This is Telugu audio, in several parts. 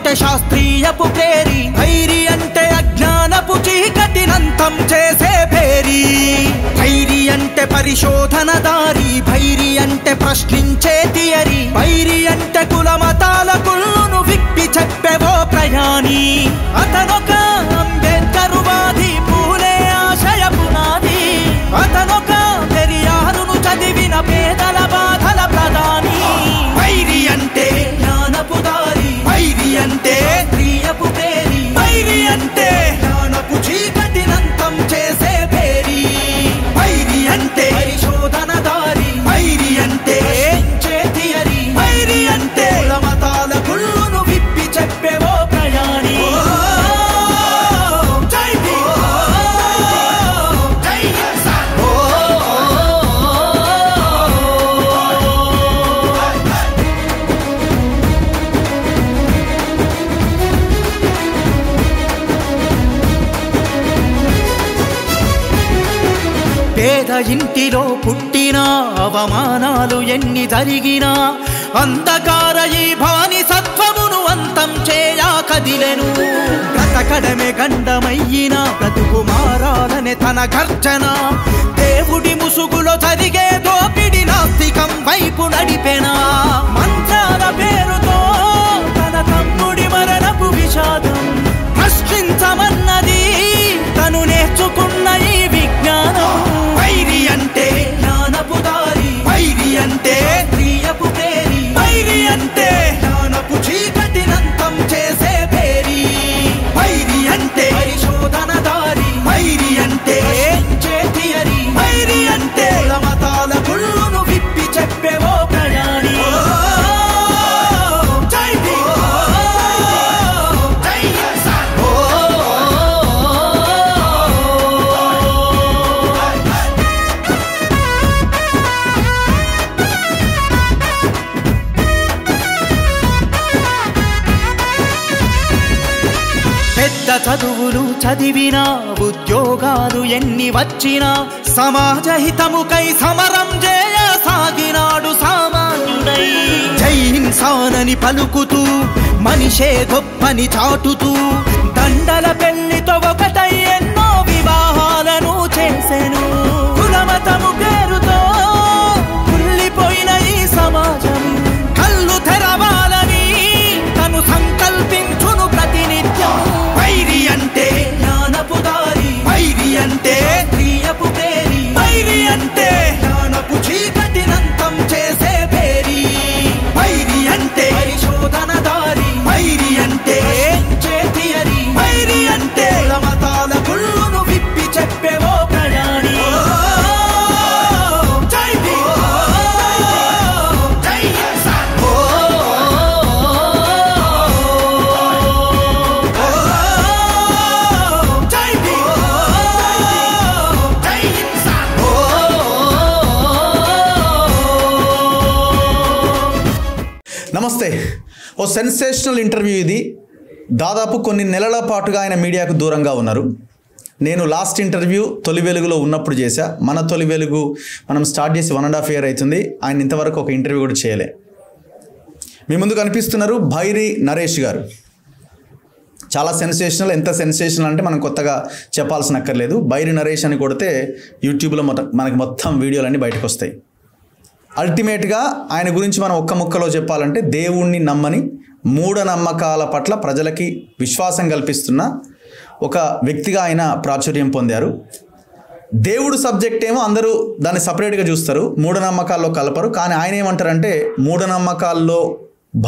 అంటే శాస్త్రీయపు ప్రేరి, ధైర్య అంటే అజ్ఞానపు చీకటినంతం చేసే పేరి. ధైర్య అంటే పరిశోధన దారి, భైరి అంటే ప్రశ్నించే థియరీ, భైరి అంటే కుల మతాల కుళ్ళును విప్పి చెప్పెవో ప్రయాణి. అతనొక అంబేద్కరువాది, పూలే ఆశయ పునాది. అతనొక పెరియారును చదివిన పేదల బాధల ప్రధాని. భైరి అంటే జ్ఞానపు దారి, భైరి అంటే స్త్రీయపు పేరి, భైరి అంటే జ్ఞానపు చీకటినంతం చేసే పేరి. భైరి అంటే పరిశోధన దారి, భైరి అంటే థియరీ, భైరి అంటే మతాల గుళ్ళును విప్పి చెప్పేవో ప్రయాణి. పేద ఇంటిలో పుట్టినా అవమానాలు ఎన్ని జరిగినా, అంధకార ఈ భవాని సత్వమును అంతం చేయా కదిలెను. బ్రతకడమే గండమయ్యినా బ్రతుకు మారాలనే తన గర్జన. దేవుడి ముసుగులో జరిగే దోపిడి నాస్తికం వైపు నడిపెనా. మంత్రాల పేరుతో తన తమ్ముడి మరణపు విషాదం ప్రశ్నించమన్నది తను నేర్చుకున్న ఈ విజ్ఞానం. భైరి అంటే జ్ఞానపు దారి, భైరి అంటే స్త్రీయపు పేరి, భైరి అంటే జ్ఞానపు చీకటినంతం చేసే పేరి. భైరి అంటే పరిశోధన దారి, భైరి అంటే థియరీ, భైరి అంటే మతాల గుళ్ళును విప్పి చెప్పేవో ప్రయాణి. పెద్ద చదువులు చదివినా ఉద్యోగాలు ఎన్ని వచ్చినా, సమాజ హితముకై సమరం చేయసాగినాడు సామాన్యుడై. జై హింసానని పలుకుతూ మనిషే గొప్పని చాటుతూ, దండల పెళ్లితో ఒకటై ఎన్నో వివాహాలను చేసెను. కులమతము పేరుతో కుళ్ళిపోయిన ఈ సమాజం కళ్ళు తెరవాలని తను సంకల్పించును ప్రతినిత్యం. భైరి అంటే జ్ఞానపు దారి, భైరి అంటే స్త్రీయపు పేరి, భైరి అంటే జ్ఞానపు చీకటినంతం చేసే పేరి. భైరి అంటే పరిశోధన దారి, భైరి అంటే థియరీ, భైరి అంటే మతాల గుళ్ళును విప్పి చెప్పేవో ప్రయాణి. నమస్తే. ఓ సెన్సేషనల్ ఇంటర్వ్యూ ఇది. దాదాపు కొన్ని నెలల పాటుగా ఆయన మీడియాకు దూరంగా ఉన్నారు. నేను లాస్ట్ ఇంటర్వ్యూ తొలి వెలుగులో ఉన్నప్పుడు చేశా. మన తొలి వెలుగు మనం స్టార్ట్ చేసి 1.5 year అవుతుంది. ఆయన ఇంతవరకు ఒక ఇంటర్వ్యూ కూడా చేయలే. మీ ముందు కనిపిస్తున్నారు భైరి నరేష్ గారు. చాలా సెన్సేషనల్. ఎంత సెన్సేషనల్ అంటే మనం కొత్తగా చెప్పాల్సిన అక్కర్లేదు. భైరి నరేష్ అని కొడితే యూట్యూబ్లో మనకి మొత్తం వీడియోలన్నీ బయటకు వస్తాయి. అల్టిమేట్గా ఆయన గురించి మనం ఒక్క ముక్కలో చెప్పాలంటే, దేవుణ్ణి నమ్మని మూఢనమ్మకాల పట్ల ప్రజలకి విశ్వాసం కల్పిస్తున్న ఒక వ్యక్తిగా ఆయన ప్రాచుర్యం పొందారు. దేవుడు సబ్జెక్ట్ ఏమో అందరూ దాన్ని సపరేట్గా చూస్తారు, మూఢనమ్మకాల్లో కలపరు. కానీ ఆయన ఏమంటారంటే మూఢనమ్మకాల్లో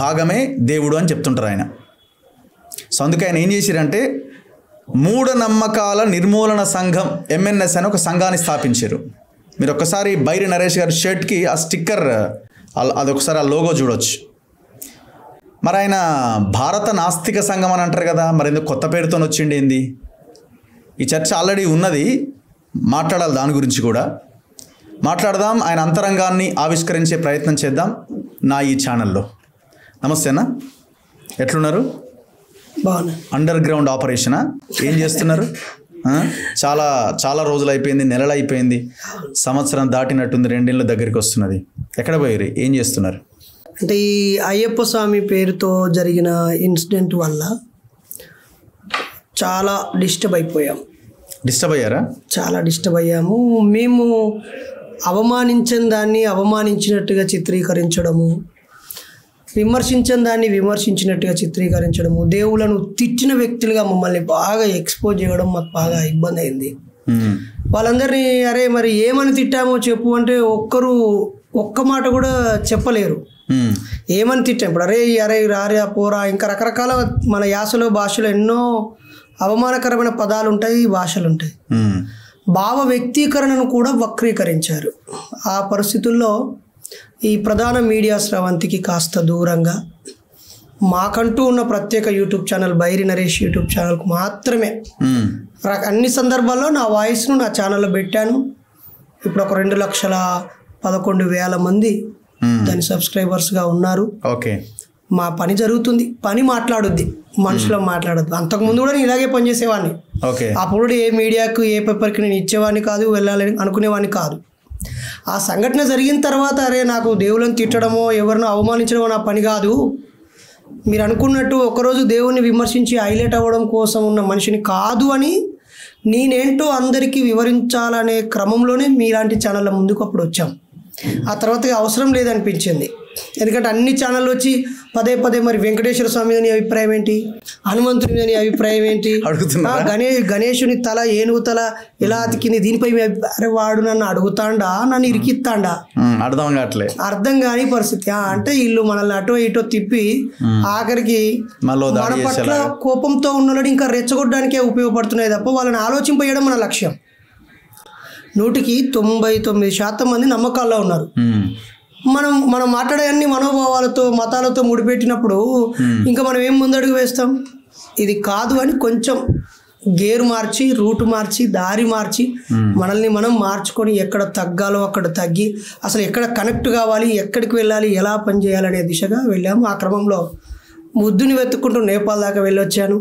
భాగమే దేవుడు అని చెప్తుంటారు ఆయన. సో అందుకే ఆయన ఏం చేశారంటే మూఢనమ్మకాల నిర్మూలన సంఘం MNS అని ఒక సంఘాన్ని స్థాపించారు. మీరు ఒక్కసారి భైరి నరేష్ గారి షర్ట్కి ఆ స్టిక్కర్, అదొకసారి ఆ లోగో చూడొచ్చు. మరి ఆయన భారత నాస్తిక సంఘం అని అంటారు కదా, మరి ఎందుకు కొత్త పేరుతో వచ్చిండి ఏంది? ఈ చర్చ ఆల్రెడీ ఉన్నది, మాట్లాడాలి, దాని గురించి కూడా మాట్లాడదాం. ఆయన అంతరంగాన్ని ఆవిష్కరించే ప్రయత్నం చేద్దాం నా ఈ ఛానల్లో. నమస్తే అన్న, ఎట్లున్నారు? బాగున్నా. అండర్ గ్రౌండ్ ఆపరేషనా? ఏం చేస్తున్నారు? చాలా చాలా రోజులు అయిపోయింది, నెలలు అయిపోయింది, సంవత్సరం దాటినట్టుంది, 2 ఏళ్ళ దగ్గరికి వస్తున్నది. ఎక్కడ పోయారు? ఏం చేస్తున్నారు? అంటే ఈ అయ్యప్ప స్వామి పేరుతో జరిగిన ఇన్సిడెంట్ వల్ల చాలా డిస్టర్బ్ అయ్యారా? చాలా డిస్టర్బ్ అయ్యాము. మేము అవమానించిన దాన్ని అవమానించినట్టుగా చిత్రీకరించడము, విమర్శించిన దాన్ని విమర్శించినట్టుగా చిత్రీకరించడము, దేవులను తిట్టిన వ్యక్తులుగా మమ్మల్ని బాగా ఎక్స్పోజ్ చేయడం మాకు బాగా ఇబ్బంది అయింది. వాళ్ళందరినీ అరే మరి ఏమని తిట్టామో చెప్పు అంటే ఒక్క మాట కూడా చెప్పలేరు. ఏమని తిట్టాం ఇప్పుడు అరే రారే పోరా ఇంకా రకరకాల మన యాసలో భాషలో ఎన్నో అవమానకరమైన పదాలు ఉంటాయి, భాషలు ఉంటాయి. భావ వ్యక్తీకరణను కూడా వక్రీకరించారు. ఆ పరిస్థితుల్లో ఈ ప్రధాన మీడియా స్రవంతికి కాస్త దూరంగా మాకంటూ ఉన్న ప్రత్యేక YouTube channel Bairi Naresh YouTube ఛానల్కు మాత్రమే అన్ని సందర్భాల్లో నా వాయిస్ను నా ఛానల్లో పెట్టాను. ఇప్పుడు ఒక 2,11,000 మంది దాని సబ్స్క్రైబర్స్గా ఉన్నారు. ఓకే, మా పని జరుగుతుంది, పని మాట్లాడుద్ది, మనుషులో మాట్లాడద్దు. అంతకుముందు కూడా నేను ఇలాగే పనిచేసేవాడిని. అప్పుడు ఏ మీడియాకు ఏ పేపర్కి నేను ఇచ్చేవాడిని కాదు, వెళ్ళాలని అనుకునేవాడిని కాదు. ఆ సంఘటన జరిగిన తర్వాత అరే నాకు దేవుళ్ళని తిట్టడమో ఎవరినో అవమానించడమో నా పని కాదు, మీరు అనుకున్నట్టు ఒకరోజు దేవుణ్ణి విమర్శించి హైలైట్ అవ్వడం కోసం ఉన్న మనిషిని కాదు అని నేనేంటో అందరికీ వివరించాలనే క్రమంలోనే మీలాంటి ఛానళ్ళ ముందుకు అప్పుడు వచ్చాం. ఆ తర్వాత అవసరం లేదనిపించింది. ఎందుకంటే అన్ని ఛానళ్ళు వచ్చి పదే మరి వెంకటేశ్వర స్వామి మీద నీ అభిప్రాయం ఏంటి, హనుమంతుడి మీద నీ అభిప్రాయం ఏంటి, గణేశుని తల ఏనుగు తల ఎలా అతికింది దీనిపై అరే వాడు నన్ను అడుగుతాండా, నన్ను ఇరికిత్తాండా, అర్థం కాని పరిస్థితి. అంటే వీళ్ళు మనల్ని అటో ఇటో తిప్పి ఆఖరికి మన పట్ల కోపంతో ఉన్నోడు ఇంకా రెచ్చగొట్టడానికే ఉపయోగపడుతున్నాయి తప్ప వాళ్ళని ఆలోచింపేయడం మన లక్ష్యం. 99% మంది నమ్మకాల్లో ఉన్నారు. మనం మాట్లాడే అన్ని మనోభావాలతో మతాలతో ముడిపెట్టినప్పుడు ఇంకా మనం ఏం ముందడుగు వేస్తాం? ఇది కాదు అని కొంచెం గేరు మార్చి రూట్ మార్చి దారి మార్చి మనల్ని మనం మార్చుకొని ఎక్కడ తగ్గాలో అక్కడ తగ్గి అసలు ఎక్కడ కనెక్ట్ కావాలి, ఎక్కడికి వెళ్ళాలి, ఎలా పని చేయాలనే దిశగా వెళ్ళాము. ఆ క్రమంలో బుద్ధుని వెతుక్కుంటూ నేపాల్ దాకా వెళ్ళొచ్చాను,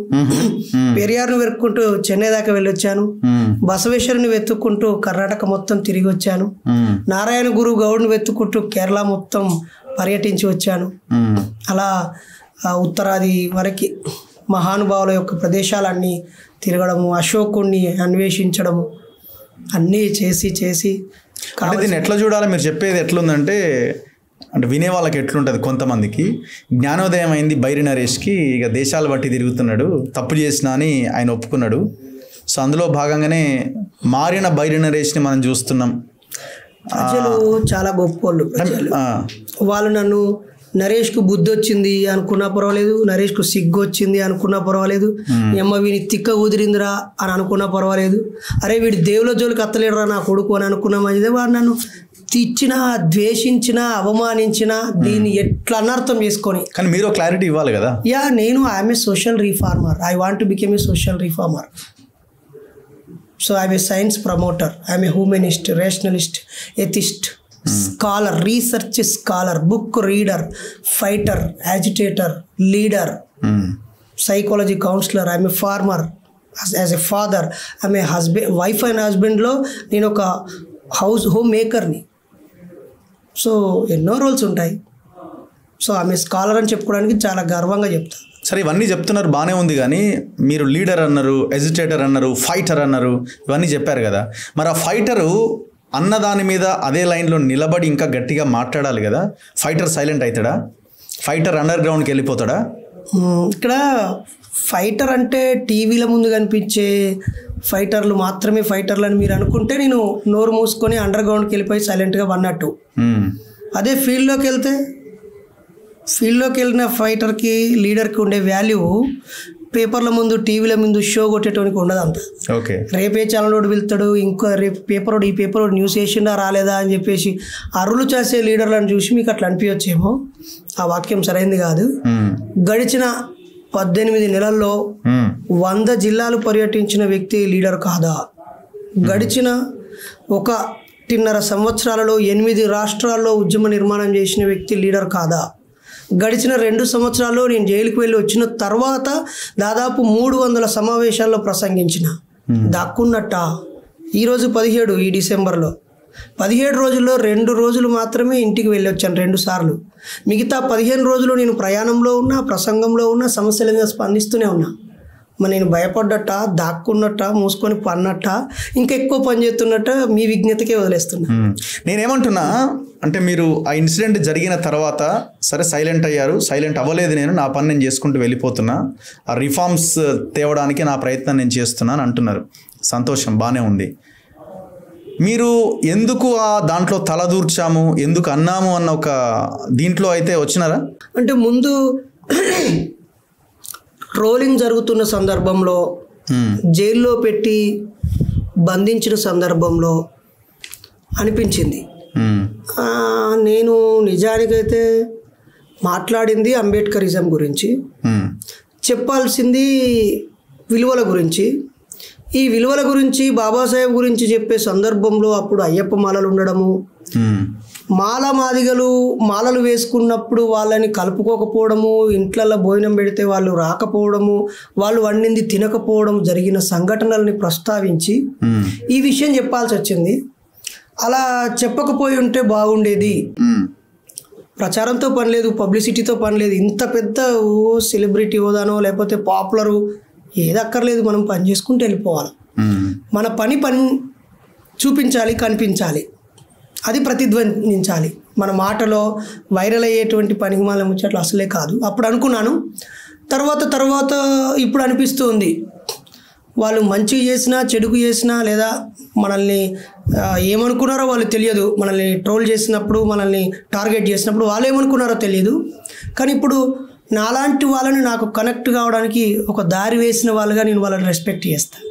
పెరియార్ను వెతుక్కుంటూ చెన్నై దాకా వెళ్ళొచ్చాను, బసవేశ్వరుని వెతుక్కుంటూ కర్ణాటక మొత్తం తిరిగి వచ్చాను, నారాయణ గురు గౌడ్ని వెతుక్కుంటూ కేరళ మొత్తం పర్యటించి వచ్చాను. అలా ఉత్తరాది వరకు మహానుభావుల యొక్క ప్రదేశాలన్నీ తిరగడము, అశోకుణ్ణి అన్వేషించడము అన్నీ చేసి దీన్ని ఎట్లా చూడాలి? మీరు చెప్పేది ఎట్లుందంటే అంటే వినే వాళ్ళకి ఎట్లుంటుంది, కొంతమందికి జ్ఞానోదయం అయింది బైరి నరేష్కి, ఇక దేశాలు బట్టి తిరుగుతున్నాడు, తప్పు చేసినా అని ఆయన ఒప్పుకున్నాడు. సో అందులో భాగంగానే మారిన బైరి నరేష్ని మనం చూస్తున్నాం. ప్రజలు చాలా గొప్పోళ్ళు. వాళ్ళు నన్ను నరేష్కు బుద్ధి వచ్చింది అనుకున్నా పర్వాలేదు, నరేష్కు సిగ్గు వచ్చింది అనుకున్నా పర్వాలేదు, అమ్మ వీని తిక్క కుదిరిందిరా అని అనుకున్నా పర్వాలేదు, అరే వీడి దేవుల జోలికి అత్తలేడురా నా కొడుకు అని అనుకున్నా మంచిదే. వాడు నన్ను తిచ్చినా ద్వేషించినా అవమానించినా దీన్ని ఎట్లా అనర్థం చేసుకొని, కానీ మీరు క్లారిటీ ఇవ్వాలి కదా. నేను I'm a social reformer, I want to become a social reformer. So I'm a science promoter, I'm a humanist, rationalist, atheist, scholar, research scholar, book reader, fighter, agitator, leader, psychology counsellor, I'm a farmer, as a father, I'm a husband, wife and హస్బెండ్లో నేను ఒక హోమ్ మేకర్ని. సో ఎన్నో రోల్స్ ఉంటాయి. సో ఆమె స్కాలర్ అని చెప్పుకోవడానికి చాలా గర్వంగా చెప్తాను. సరే ఇవన్నీ చెప్తున్నారు, బాగానే ఉంది, కానీ మీరు లీడర్ అన్నారు, ఎజిటేటర్ అన్నారు, ఫైటర్ అన్నారు, ఇవన్నీ చెప్పారు కదా. మరి ఆ ఫైటరు అన్నదాని మీద అదే లైన్లో నిలబడి ఇంకా గట్టిగా మాట్లాడాలి కదా. ఫైటర్ సైలెంట్ అవుతాడా? ఫైటర్ అండర్ గ్రౌండ్కి వెళ్ళిపోతాడా? ఇక్కడ ఫైటర్ అంటే టీవీల ముందు కనిపించే ఫైటర్లు మాత్రమే ఫైటర్లు అని మీరు అనుకుంటే నేను నోరు మూసుకొని అండర్ గ్రౌండ్కి వెళ్ళిపోయి సైలెంట్గా వన్నట్టు. అదే ఫీల్డ్లోకి వెళ్ళిన ఫైటర్కి లీడర్కి ఉండే వాల్యూ పేపర్ల ముందు టీవీల ముందు షో కొట్టేటోనికి ఉండదు అంత. రేపే ఛానల్ వాడు వెళ్తాడు, ఇంకో రేపు పేపర్ ఈ పేపర్ న్యూస్ వేసిండా రాలేదా అని చెప్పేసి అరులు చేసే లీడర్లను చూసి మీకు అట్లా అనిపించచ్చేమో. ఆ వాక్యం సరైనది కాదు. గడిచిన 18 నెలల్లో 100 జిల్లాలు పర్యటించిన వ్యక్తి లీడర్ కాదా? గడిచిన 1.5 సంవత్సరాలలో 8 రాష్ట్రాల్లో ఉద్యమ నిర్మాణం చేసిన వ్యక్తి లీడర్ కాదా? గడిచిన 2 సంవత్సరాల్లో నేను జైలుకి వెళ్ళి వచ్చిన తర్వాత దాదాపు 300 సమావేశాల్లో ప్రసంగించిన దాక్కున్నట్ట. ఈరోజు 17 ఈ డిసెంబర్లో 17 రోజుల్లో 2 రోజులు మాత్రమే ఇంటికి వెళ్ళి వచ్చాను 2 సార్లు. మిగతా 15 రోజులు నేను ప్రయాణంలో ఉన్నా, ప్రసంగంలో ఉన్నా, సమస్యల మీద స్పందిస్తూనే ఉన్నా. మరి నేను భయపడ్డట, దాక్కున్నట్ట, మూసుకొని పన్నట్ట, ఇంకా ఎక్కువ పని చేస్తున్నట్ట మీ విజ్ఞతకే వదిలేస్తున్నా. నేనేమంటున్నా అంటే మీరు ఆ ఇన్సిడెంట్ జరిగిన తర్వాత సరే సైలెంట్ అయ్యారు, సైలెంట్ అవ్వలేదు, నేను నా పని నేను చేసుకుంటూ వెళ్ళిపోతున్నా, ఆ రిఫార్మ్స్ తేవడానికి నా ప్రయత్నం నేను చేస్తున్నాను అంటున్నారు. సంతోషం, బాగానే ఉంది. మీరు ఎందుకు ఆ దాంట్లో తలదూర్చాము, ఎందుకు అన్నాము అన్న ఒక దీంట్లో అయితే వచ్చినారా? అంటే ముందు ట్రోలింగ్ జరుగుతున్న సందర్భంలో, జైల్లో పెట్టి బంధించిన సందర్భంలో అనిపించింది. నేను నిజానికైతే మాట్లాడింది అంబేద్కరిజం గురించి, చెప్పాల్సింది విలువల గురించి. ఈ విలువల గురించి, బాబాసాహెబ్ గురించి చెప్పే సందర్భంలో అప్పుడు అయ్యప్ప మాలలు ఉండడము, మాలలు వేసుకున్నప్పుడు వాళ్ళని కలుపుకోకపోవడము, ఇంట్లలో భోజనం పెడితే వాళ్ళు రాకపోవడము, వాళ్ళు వండింది తినకపోవడం, జరిగిన సంఘటనల్ని ప్రస్తావించి ఈ విషయం చెప్పాల్సి వచ్చింది. అలా చెప్పకపోయి ఉంటే బాగుండేది. ప్రచారంతో పని లేదు, పబ్లిసిటీతో పని లేదు. ఇంత పెద్ద సెలబ్రిటీ హోదానో లేకపోతే పాపులరు ఏది అక్కర్లేదు. మనం పని చేసుకుంటూ వెళ్ళిపోవాలి. మన పని చూపించాలి, కనిపించాలి, అది ప్రతిధ్వనించాలి. మన మాటలో వైరల్ అయ్యేటువంటి పనికి మాల ముచ్చట్లు అసలే కాదు. అప్పుడు అనుకున్నాను. తర్వాత ఇప్పుడు అనిపిస్తుంది, వాళ్ళు మంచి చేసినా చెడుకు చేసినా, లేదా మనల్ని ఏమనుకున్నారో వాళ్ళు తెలియదు. మనల్ని ట్రోల్ చేసినప్పుడు, మనల్ని టార్గెట్ చేసినప్పుడు వాళ్ళు ఏమనుకున్నారో తెలియదు. కానీ ఇప్పుడు నాలాంటి వాళ్ళని నాకు కనెక్ట్ కావడానికి ఒక దారి వేసిన వాళ్ళుగా నేను వాళ్ళని రెస్పెక్ట్ చేస్తాను.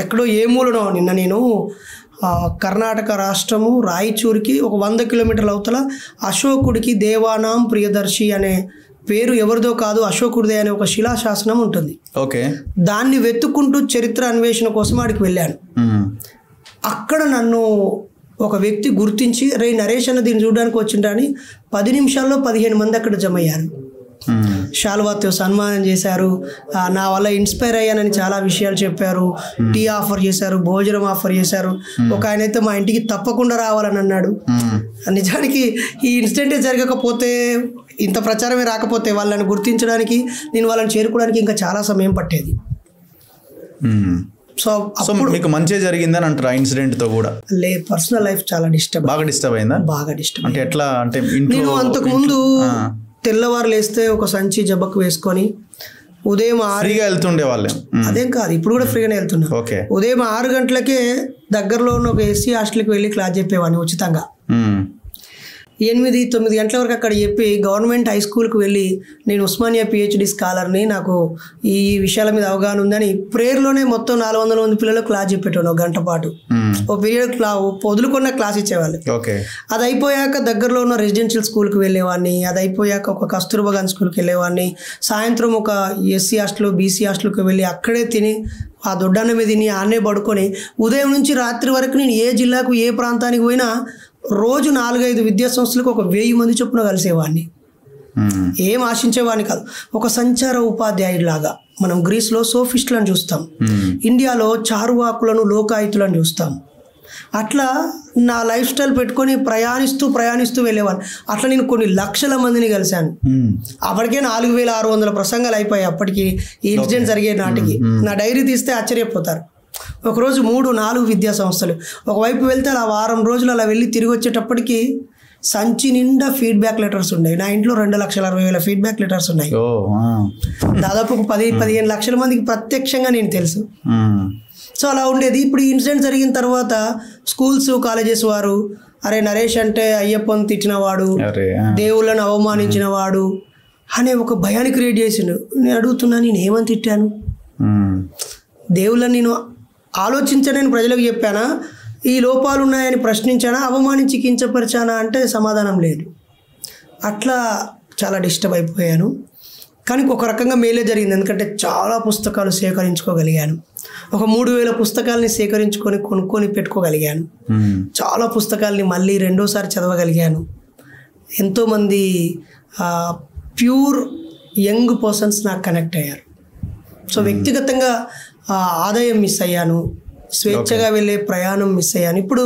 ఎక్కడో ఏ మూలనో నిన్న నేను కర్ణాటక రాష్ట్రము రాయచూరికి ఒక 100 కిలోమీటర్ల అవతల అశోకుడికి దేవానాం ప్రియదర్శి అనే పేరు ఎవరిదో కాదు, అశోకుడిదే అనే ఒక శిలాశాసనం ఉంటుంది. ఓకే, దాన్ని వెతుక్కుంటూ చరిత్ర అన్వేషణ కోసం ఆడికి వెళ్ళాను. అక్కడ నన్ను ఒక వ్యక్తి గుర్తించి, రే నరేష్ అన్న దీన్ని చూడడానికి వచ్చిండని 10 నిమిషాల్లో 15 మంది అక్కడ జమ అయ్యారు. శాల్వాతో సన్మానం చేశారు. నా వల్ల ఇన్స్పైర్ అయ్యానని చాలా విషయాలు చెప్పారు. టీ ఆఫర్ చేశారు, భోజనం ఆఫర్ చేశారు. ఒక ఆయన అయితే మా ఇంటికి తప్పకుండా రావాలని అన్నాడు. నిజానికి ఈ ఇన్సిడెంటే జరగకపోతే, ఇంత ప్రచారమే రాకపోతే వాళ్ళని గుర్తించడానికి, నేను వాళ్ళని చేరుకోవడానికి ఇంకా చాలా సమయం పట్టేది. సో మీకు మంచి జరిగిందని అంటారు ఆ ఇన్సిడెంట్ తో కూడా? లేదు, పర్సనల్ లైఫ్ చాలా బాగా డిస్టర్బ్ అయిందా? బాగా డిస్టర్బ్. అంటే ఎట్లా? అంటే నేను అంతకు ముందు తెల్లవారు లేస్తే ఒక సంచి జబ్బకు వేసుకొని ఉదయం 6 వెళ్తుండే వాళ్ళే. అదేం కాదు, ఇప్పుడు కూడా ఫ్రీగానే వెళ్తున్నా. ఉదయం 6 గంటలకే దగ్గరలో ఉన్న ఒక ఎస్సీ హాస్టల్కి వెళ్ళి క్లాస్ చెప్పేవాడిని ఉచితంగా. 8-9 గంటల వరకు అక్కడ చెప్పి గవర్నమెంట్ హై స్కూల్కి వెళ్ళి, నేను ఉస్మానియా PhD స్కాలర్ని, నాకు ఈ విషయాల మీద అవగాహన ఉందని ప్రేయర్లోనే మొత్తం 400 మంది పిల్లలకు క్లాస్ చెప్పేటోను 1 గంట పాటు. ఒక పీరియడ్ వదులుకున్న క్లాస్ ఇచ్చేవాళ్ళు. అది అయిపోయాక దగ్గరలో ఉన్న రెసిడెన్షియల్ స్కూల్కి వెళ్ళేవాడిని. అది అయిపోయాక ఒక కస్తూర్బా గాంధీ స్కూల్కి వెళ్ళేవాడిని. సాయంత్రం ఒక ఎస్సీ హాస్టల్, బీసీ హాస్టల్కి వెళ్ళి అక్కడే తిని, ఆ దొడ్డన్న మీద తిని ఆనే పడుకొని, ఉదయం నుంచి రాత్రి వరకు నేను ఏ జిల్లాకు ఏ ప్రాంతానికి పోయినా రోజు 4-5 విద్యా సంస్థలకు ఒక 1000 మంది చొప్పున కలిసేవాడిని. ఏం ఆశించేవాడిని కాదు. ఒక సంచార ఉపాధ్యాయుడిలాగా. మనం గ్రీస్లో సోఫిస్టులను చూస్తాం, ఇండియాలో చారువాకులను, లోకాయుతులను చూస్తాం. అట్లా నా లైఫ్ స్టైల్ పెట్టుకొని ప్రయాణిస్తూ వెళ్ళేవాడిని. అట్లా నేను కొన్ని లక్షల మందిని కలిశాను. అప్పటికే 4600 ప్రసంగాలు అయిపోయాయి అప్పటికి, ఈ ఇన్సిడెంట్ జరిగే నాటికి. నా డైరీ తీస్తే ఆశ్చర్యపోతారు. ఒకరోజు 3-4 విద్యా సంస్థలు. ఒకవైపు వెళ్తే అలా వారం రోజులు అలా వెళ్ళి తిరిగి వచ్చేటప్పటికి సంచి నిండా ఫీడ్బ్యాక్ లెటర్స్ ఉన్నాయి. నా ఇంట్లో 2,60,000 ఫీడ్బ్యాక్ లెటర్స్ ఉన్నాయి. దాదాపు 10-15 లక్షల మందికి ప్రత్యక్షంగా నేను తెలుసు. సో అలా ఉండేది. ఇప్పుడు ఈ ఇన్సిడెంట్ జరిగిన తర్వాత స్కూల్స్, కాలేజెస్ వారు, అరే నరేష్ అంటే అయ్యప్పని తిట్టినవాడు, దేవుళ్ళను అవమానించిన వాడు అనే ఒక భయాన్ని క్రియేట్ చేసిండు. నేను అడుగుతున్నా, నేను ఏమని తిట్టాను? దేవుళ్ళని నేను ఆలోచించనని ప్రజలకు చెప్పానా? ఈ లోపాలు ఉన్నాయని ప్రశ్నించానా? అవమానించి కించపరిచానా అంటే సమాధానం లేదు. అట్లా చాలా డిస్టర్బ్ అయిపోయాను. కానీ ఒక రకంగా మేలే జరిగింది. ఎందుకంటే చాలా పుస్తకాలు సేకరించుకోగలిగాను. ఒక 3000 పుస్తకాలని కొనుక్కొని పెట్టుకోగలిగాను. చాలా పుస్తకాలని మళ్ళీ రెండోసారి చదవగలిగాను. ఎంతోమంది ప్యూర్ యంగ్ పర్సన్స్ నాకు కనెక్ట్ అయ్యారు. సో వ్యక్తిగతంగా ఆదాయం మిస్ అయ్యాను. స్వేచ్ఛగా వెళ్ళే ప్రయాణం మిస్ అయ్యాను. ఇప్పుడు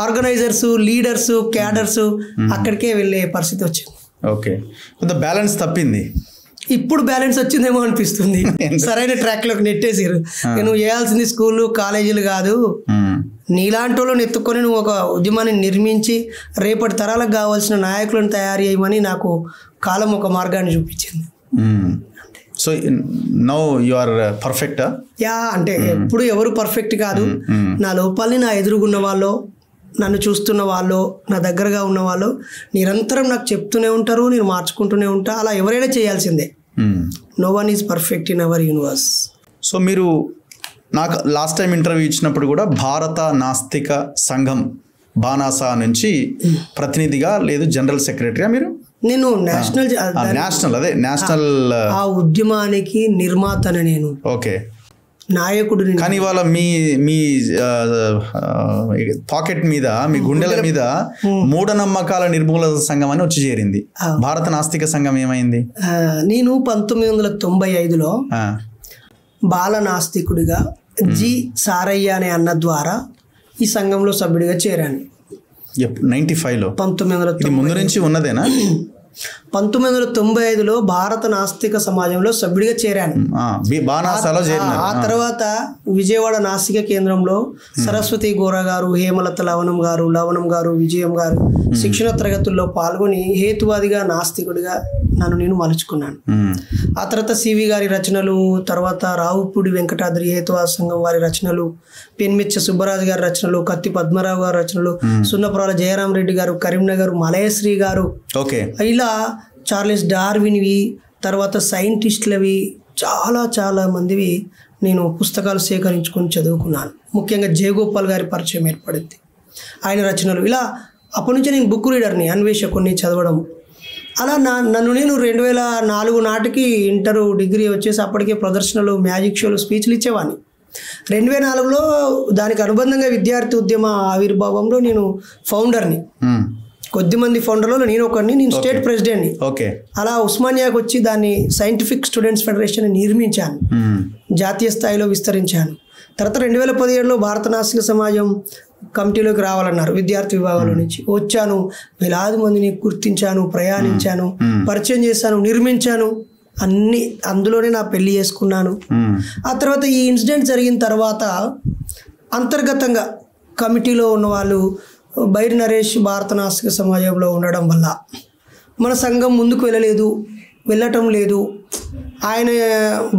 ఆర్గనైజర్స్, లీడర్స్, క్యాడర్స్ అక్కడికే వెళ్ళే పరిస్థితి వచ్చింది. ఓకే, కొంత బ్యాలెన్స్ తప్పింది. ఇప్పుడు బ్యాలెన్స్ వచ్చిందేమో అనిపిస్తుంది. సరైన ట్రాక్లోకి నెట్టేసారు. నువ్వు చేయాల్సింది స్కూళ్ళు, కాలేజీలు కాదు, నీలాంటి వాళ్ళని ఎత్తుకొని నువ్వు ఒక ఉద్యమాన్ని నిర్మించి రేపటి తరాలకు కావాల్సిన నాయకులను తయారు చేయమని నాకు కాలం ఒక మార్గాన్ని చూపించింది. సో నౌ యు ఆర్ పర్ఫెక్టా? యా, అంటే ఎప్పుడు ఎవరు పర్ఫెక్ట్ కాదు. నా లోపాలని నా ఎదురుగున్న వాళ్ళు, నన్ను చూస్తున్న వాళ్ళు, నా దగ్గరగా ఉన్న వాళ్ళు నిరంతరం నాకు చెప్తూనే ఉంటారు, నేను మార్చుకుంటూనే ఉంటా. అలా ఎవరైనా చేయాల్సిందే. No one is perfect in our universe. So మీరు నాకు లాస్ట్ టైం ఇంటర్వ్యూ ఇచ్చినప్పుడు కూడా భారత నాస్తిక సంఘం బానాసా నుంచి ప్రతినిధిగా లేదు జనరల్ సెక్రటరీగా మీరు? నేను నేషనల్ ఆ ఉద్యమానికి నిర్మాతని నేను. ఓకే, నాయకుడు. కానీ ఇవాళ మీ పాకెట్ మీద, మీ గుండెల మీద మూఢనమ్మకాల నిర్మూలన సంఘం అని వచ్చి చేరింది. భారత నాస్తిక సంఘం ఏమైంది? నేను 1995లో బాల నాస్తికుడిగా జి సారయ్య అనే అన్న ద్వారా ఈ సంఘంలో సభ్యుడిగా చేరాను. 95లో? 1995 ముందు నుంచి ఉన్నదేనా? 1995లో భారత నాస్తిక సమాజంలో సభ్యుడిగా చేరాను. ఆ తర్వాత విజయవాడ నాస్తిక కేంద్రంలో సరస్వతి గోరా గారు, హేమలత లవణం గారు, విజయం గారు శిక్షణ తరగతుల్లో పాల్గొని హేతువాదిగా, నాస్తికుడిగా నన్ను నేను మలుచుకున్నాను. ఆ తర్వాత సివి గారి రచనలు, తర్వాత రావుపూడి వెంకటాద్రి హేతువాద సంఘం వారి రచనలు, పెన్మిచ్చ సుబ్బరాజు గారి రచనలు, కత్తి పద్మరావు గారి రచనలు, సున్నపురాల జయరాం రెడ్డి గారు, కరీంనగర్ మలయశ్రీ గారు, ఇలా చార్లెస్ డార్విన్వి, తర్వాత సైంటిస్టులవి చాలా మందివి నేను పుస్తకాలు సేకరించుకొని చదువుకున్నాను. ముఖ్యంగా జయగోపాల్ గారి పరిచయం ఏర్పడింది, ఆయన రచనలు. ఇలా అప్పటి నుంచి నేను బుక్ రీడర్ని, అన్వేషకుని చదవడం. అలా నన్ను నేను 2004 నాటికి ఇంటరు, డిగ్రీ వచ్చేసి అప్పటికే ప్రదర్శనలు, మ్యాజిక్ షోలు, స్పీచ్లు ఇచ్చేవాడిని. 2004లో దానికి అనుబంధంగా విద్యార్థి ఉద్యమ ఆవిర్భావంలో నేను ఫౌండర్ని. కొద్దిమంది ఫౌండర్లో నేను ఒకరిని, నేను స్టేట్ ప్రెసిడెంట్ని. అలా ఉస్మానియాకి వచ్చి దాన్ని సైంటిఫిక్ స్టూడెంట్స్ ఫెడరేషన్ నిర్మించాను, జాతీయ స్థాయిలో విస్తరించాను. తర్వాత 2017లో భారత నాస్తిక సమాజం కమిటీలోకి రావాలన్నారు విద్యార్థి విభాగంలో నుంచి. వచ్చాను, వేలాది మందిని గుర్తించాను, ప్రయాణించాను, పరిచయం చేశాను, నిర్మించాను, అన్ని అందులోనే నా పెళ్లి చేసుకున్నాను. ఆ తర్వాత ఈ ఇన్సిడెంట్ జరిగిన తర్వాత అంతర్గతంగా కమిటీలో ఉన్న వాళ్ళు బైరి నరేష్ భారత నాస్తిక సమాజంలో ఉండడం వల్ల మన సంఘం ముందుకు వెళ్ళటం లేదు. ఆయన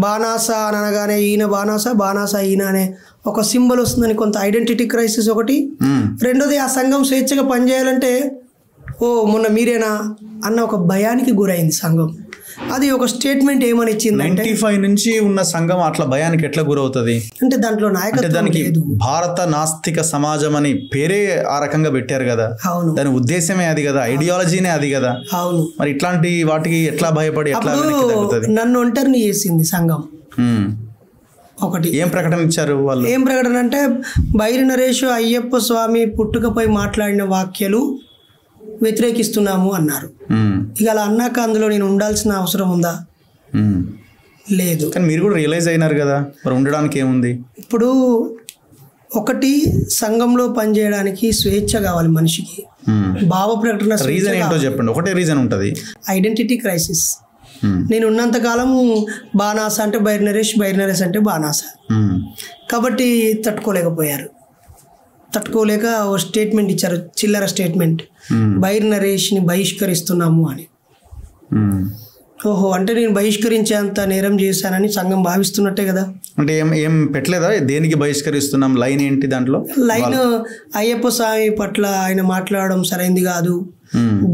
బానాస అనగానే ఈయన బానాస ఈయన అనే ఒక సింబల్ వస్తుందని కొంత ఐడెంటిటీ క్రైసిస్ ఒకటి. రెండోది ఆ సంఘం స్వేచ్ఛగా పనిచేయాలంటే మొన్న మీరేనా అన్న ఒక భయానికి గురైంది సంఘం. అది ఒక స్టేట్మెంట్ ఏమని ఇచ్చింది, 95 నుంచి ఉన్న సంఘం అట్లా భయానికి ఎట్లా గురవుతుంది అంటే దాంట్లో నాయకత్వం లేదు. భారత నాస్తిక సమాజం అని పేరే ఆ రకంగా పెట్టారు కదా. అవును, దాని ఉద్దేశమే అది కదా, ఐడియాలజీనే అది కదా. అవును, మరి ఇట్లాంటి వాటికి ఎట్లా భయపడి ఎట్లా తగ్గుతుంది? నన్ను ఒంటరిని చేసింది సంఘం. ఒకటి ఏం ప్రకటన ఇచ్చారు వాళ్ళు? ఏం ప్రకటన అంటే బైరి నరేష్ అయ్యప్ప స్వామి పుట్టుకపై మాట్లాడిన వ్యాఖ్యలు వ్యతిరేకిస్తున్నాము అన్నారు. ఇక అలా అన్నాక అందులో నేను ఉండాల్సిన అవసరం ఉందా? లేదు. కానీ మీరు కూడా రియలైజ్ అయినారు కదా, మరి ఉండడానికి ఏముంది? ఇప్పుడు ఒకటి సంఘంలో పనిచేయడానికి స్వేచ్ఛ కావాలి మనిషికి, భావ ప్రకటన. రీజన్ ఏంటో చెప్పండి. ఒకటే రీజన్ ఉంటుంది, ఐడెంటిటీ క్రైసిస్. నేను ఉన్నంతకాలం బానాస అంటే బైరి నరేష్ అంటే బానాస. కాబట్టి తట్టుకోలేక ఓ స్టేట్మెంట్ ఇచ్చారు, చిల్లర స్టేట్మెంట్, బైరి నరేష్ని బహిష్కరిస్తున్నాము అని. ఓహో, అంటే నేను బహిష్కరించేంత నేరం చేశానని సంఘం భావిస్తున్నట్టే కదా. అంటే ఏం పెట్టలేదా, దేనికి బహిష్కరిస్తున్నాం? లైన్ ఏంటి దాంట్లో? లైన్ అయ్యప్ప స్వామి పట్ల ఆయన మాట్లాడడం సరైంది కాదు,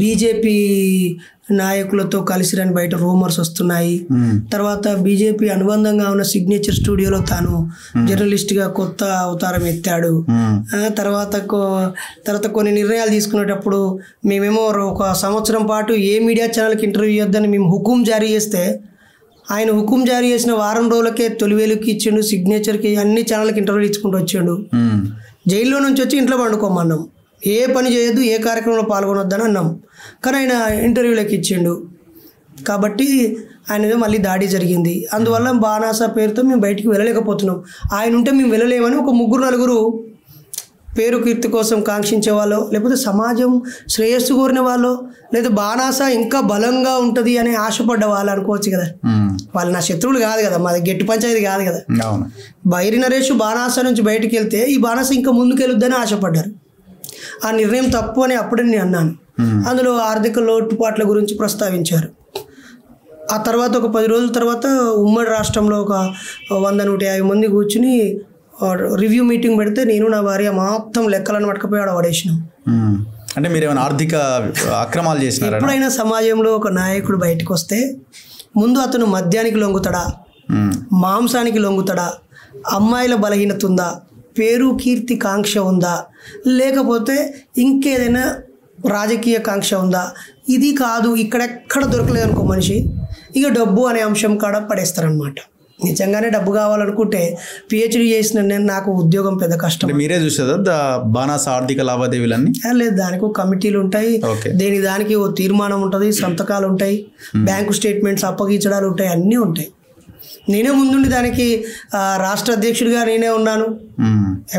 బీజేపీ నాయకులతో కలిసిరని బయట రూమర్స్ వస్తున్నాయి. తర్వాత బీజేపీ అనుబంధంగా ఉన్న సిగ్నేచర్ స్టూడియోలో తాను జర్నలిస్ట్గా కొత్త అవతారం ఎత్తాడు. తర్వాత కొన్ని నిర్ణయాలు తీసుకునేటప్పుడు మేమేమో ఒక సంవత్సరం పాటు ఏ మీడియా ఛానల్కి ఇంటర్వ్యూ ఇవ్వద్దని మేము హుకుం జారీ చేస్తే ఆయన హుకుం జారీ చేసిన వారం రోజులకే తొలివేలుకి ఇచ్చిండు, సిగ్నేచర్కి, అన్ని ఛానల్కి ఇంటర్వ్యూలు ఇచ్చుకుంటూ వచ్చిండు. జైల్లో నుంచి వచ్చి ఇంట్లో పండుకోమన్నాం, ఏ పని చేయొద్దు, ఏ కార్యక్రమంలో పాల్గొనొద్దని అన్నాం. కానీ ఆయన ఇంటర్వ్యూలకు ఇచ్చిండు. కాబట్టి ఆయన మీద మళ్ళీ దాడి జరిగింది. అందువల్ల బాణాస పేరుతో మేము బయటికి వెళ్ళలేకపోతున్నాం. ఆయన ఉంటే మేము వెళ్ళలేమని ఒక 3-4 పేరు కీర్తి కోసం కాంక్షించే వాళ్ళు, లేకపోతే సమాజం శ్రేయస్సు కోరిన వాళ్ళు, లేదా బాణాస ఇంకా బలంగా ఉంటుంది అని ఆశపడ్డ వాళ్ళు అనుకోవచ్చు కదా. వాళ్ళు నా శత్రువులు కాదు కదా, మాది గట్టి పంచాయతీ కాదు కదా. బైరి నరేష్ బాణాస నుంచి బయటికి వెళ్తే ఈ బాణాస ఇంకా ముందుకెళ్ళొద్దని ఆశపడ్డారు. ఆ నిర్ణయం తప్పు అని అప్పుడే నేను అన్నాను. అందులో ఆర్థిక లోటుపాట్ల గురించి ప్రస్తావించారు. ఆ తర్వాత ఒక 10 రోజుల తర్వాత ఉమ్మడి రాష్ట్రంలో ఒక 100-150 మంది కూర్చుని రివ్యూ మీటింగ్ పెడితే నేను నా భార్య మొత్తం లెక్కలను పట్టుకుపోయి ఆడ పడేసినాం. అంటే మీరు ఏమైనా ఆర్థిక అక్రమాలు చేసినారా? ఎప్పుడైనా సమాజంలో ఒక నాయకుడు బయటకు వస్తే ముందు అతను మద్యానికి లొంగుతాడా, మాంసానికి లొంగుతాడా, అమ్మాయిల బలహీనత ఉందా, పేరు కీర్తి కాంక్ష ఉందా, లేకపోతే ఇంకేదైనా రాజకీయ కాంక్ష ఉందా, ఇది కాదు ఇక్కడెక్కడ దొరకలేదనుకో మనిషి, ఇక డబ్బు అనే అంశం కాడ పడేస్తారనమాట. నిజంగానే డబ్బు కావాలనుకుంటే పిహెచ్డి చేసిన నేను, నాకు ఉద్యోగం పెద్ద కష్టం. మీరే చూసేదా బాణాస ఆర్థిక లావాదేవీలన్నీ? లేదు, దానికి ఒక కమిటీలు ఉంటాయి, దానికి ఓ తీర్మానం ఉంటుంది, సంతకాలు ఉంటాయి, బ్యాంకు స్టేట్మెంట్స్ అప్పగించడాలు ఉంటాయి, అన్నీ ఉంటాయి. నేనే ముందుండి దానికి రాష్ట్ర అధ్యక్షుడిగా నేనే ఉన్నాను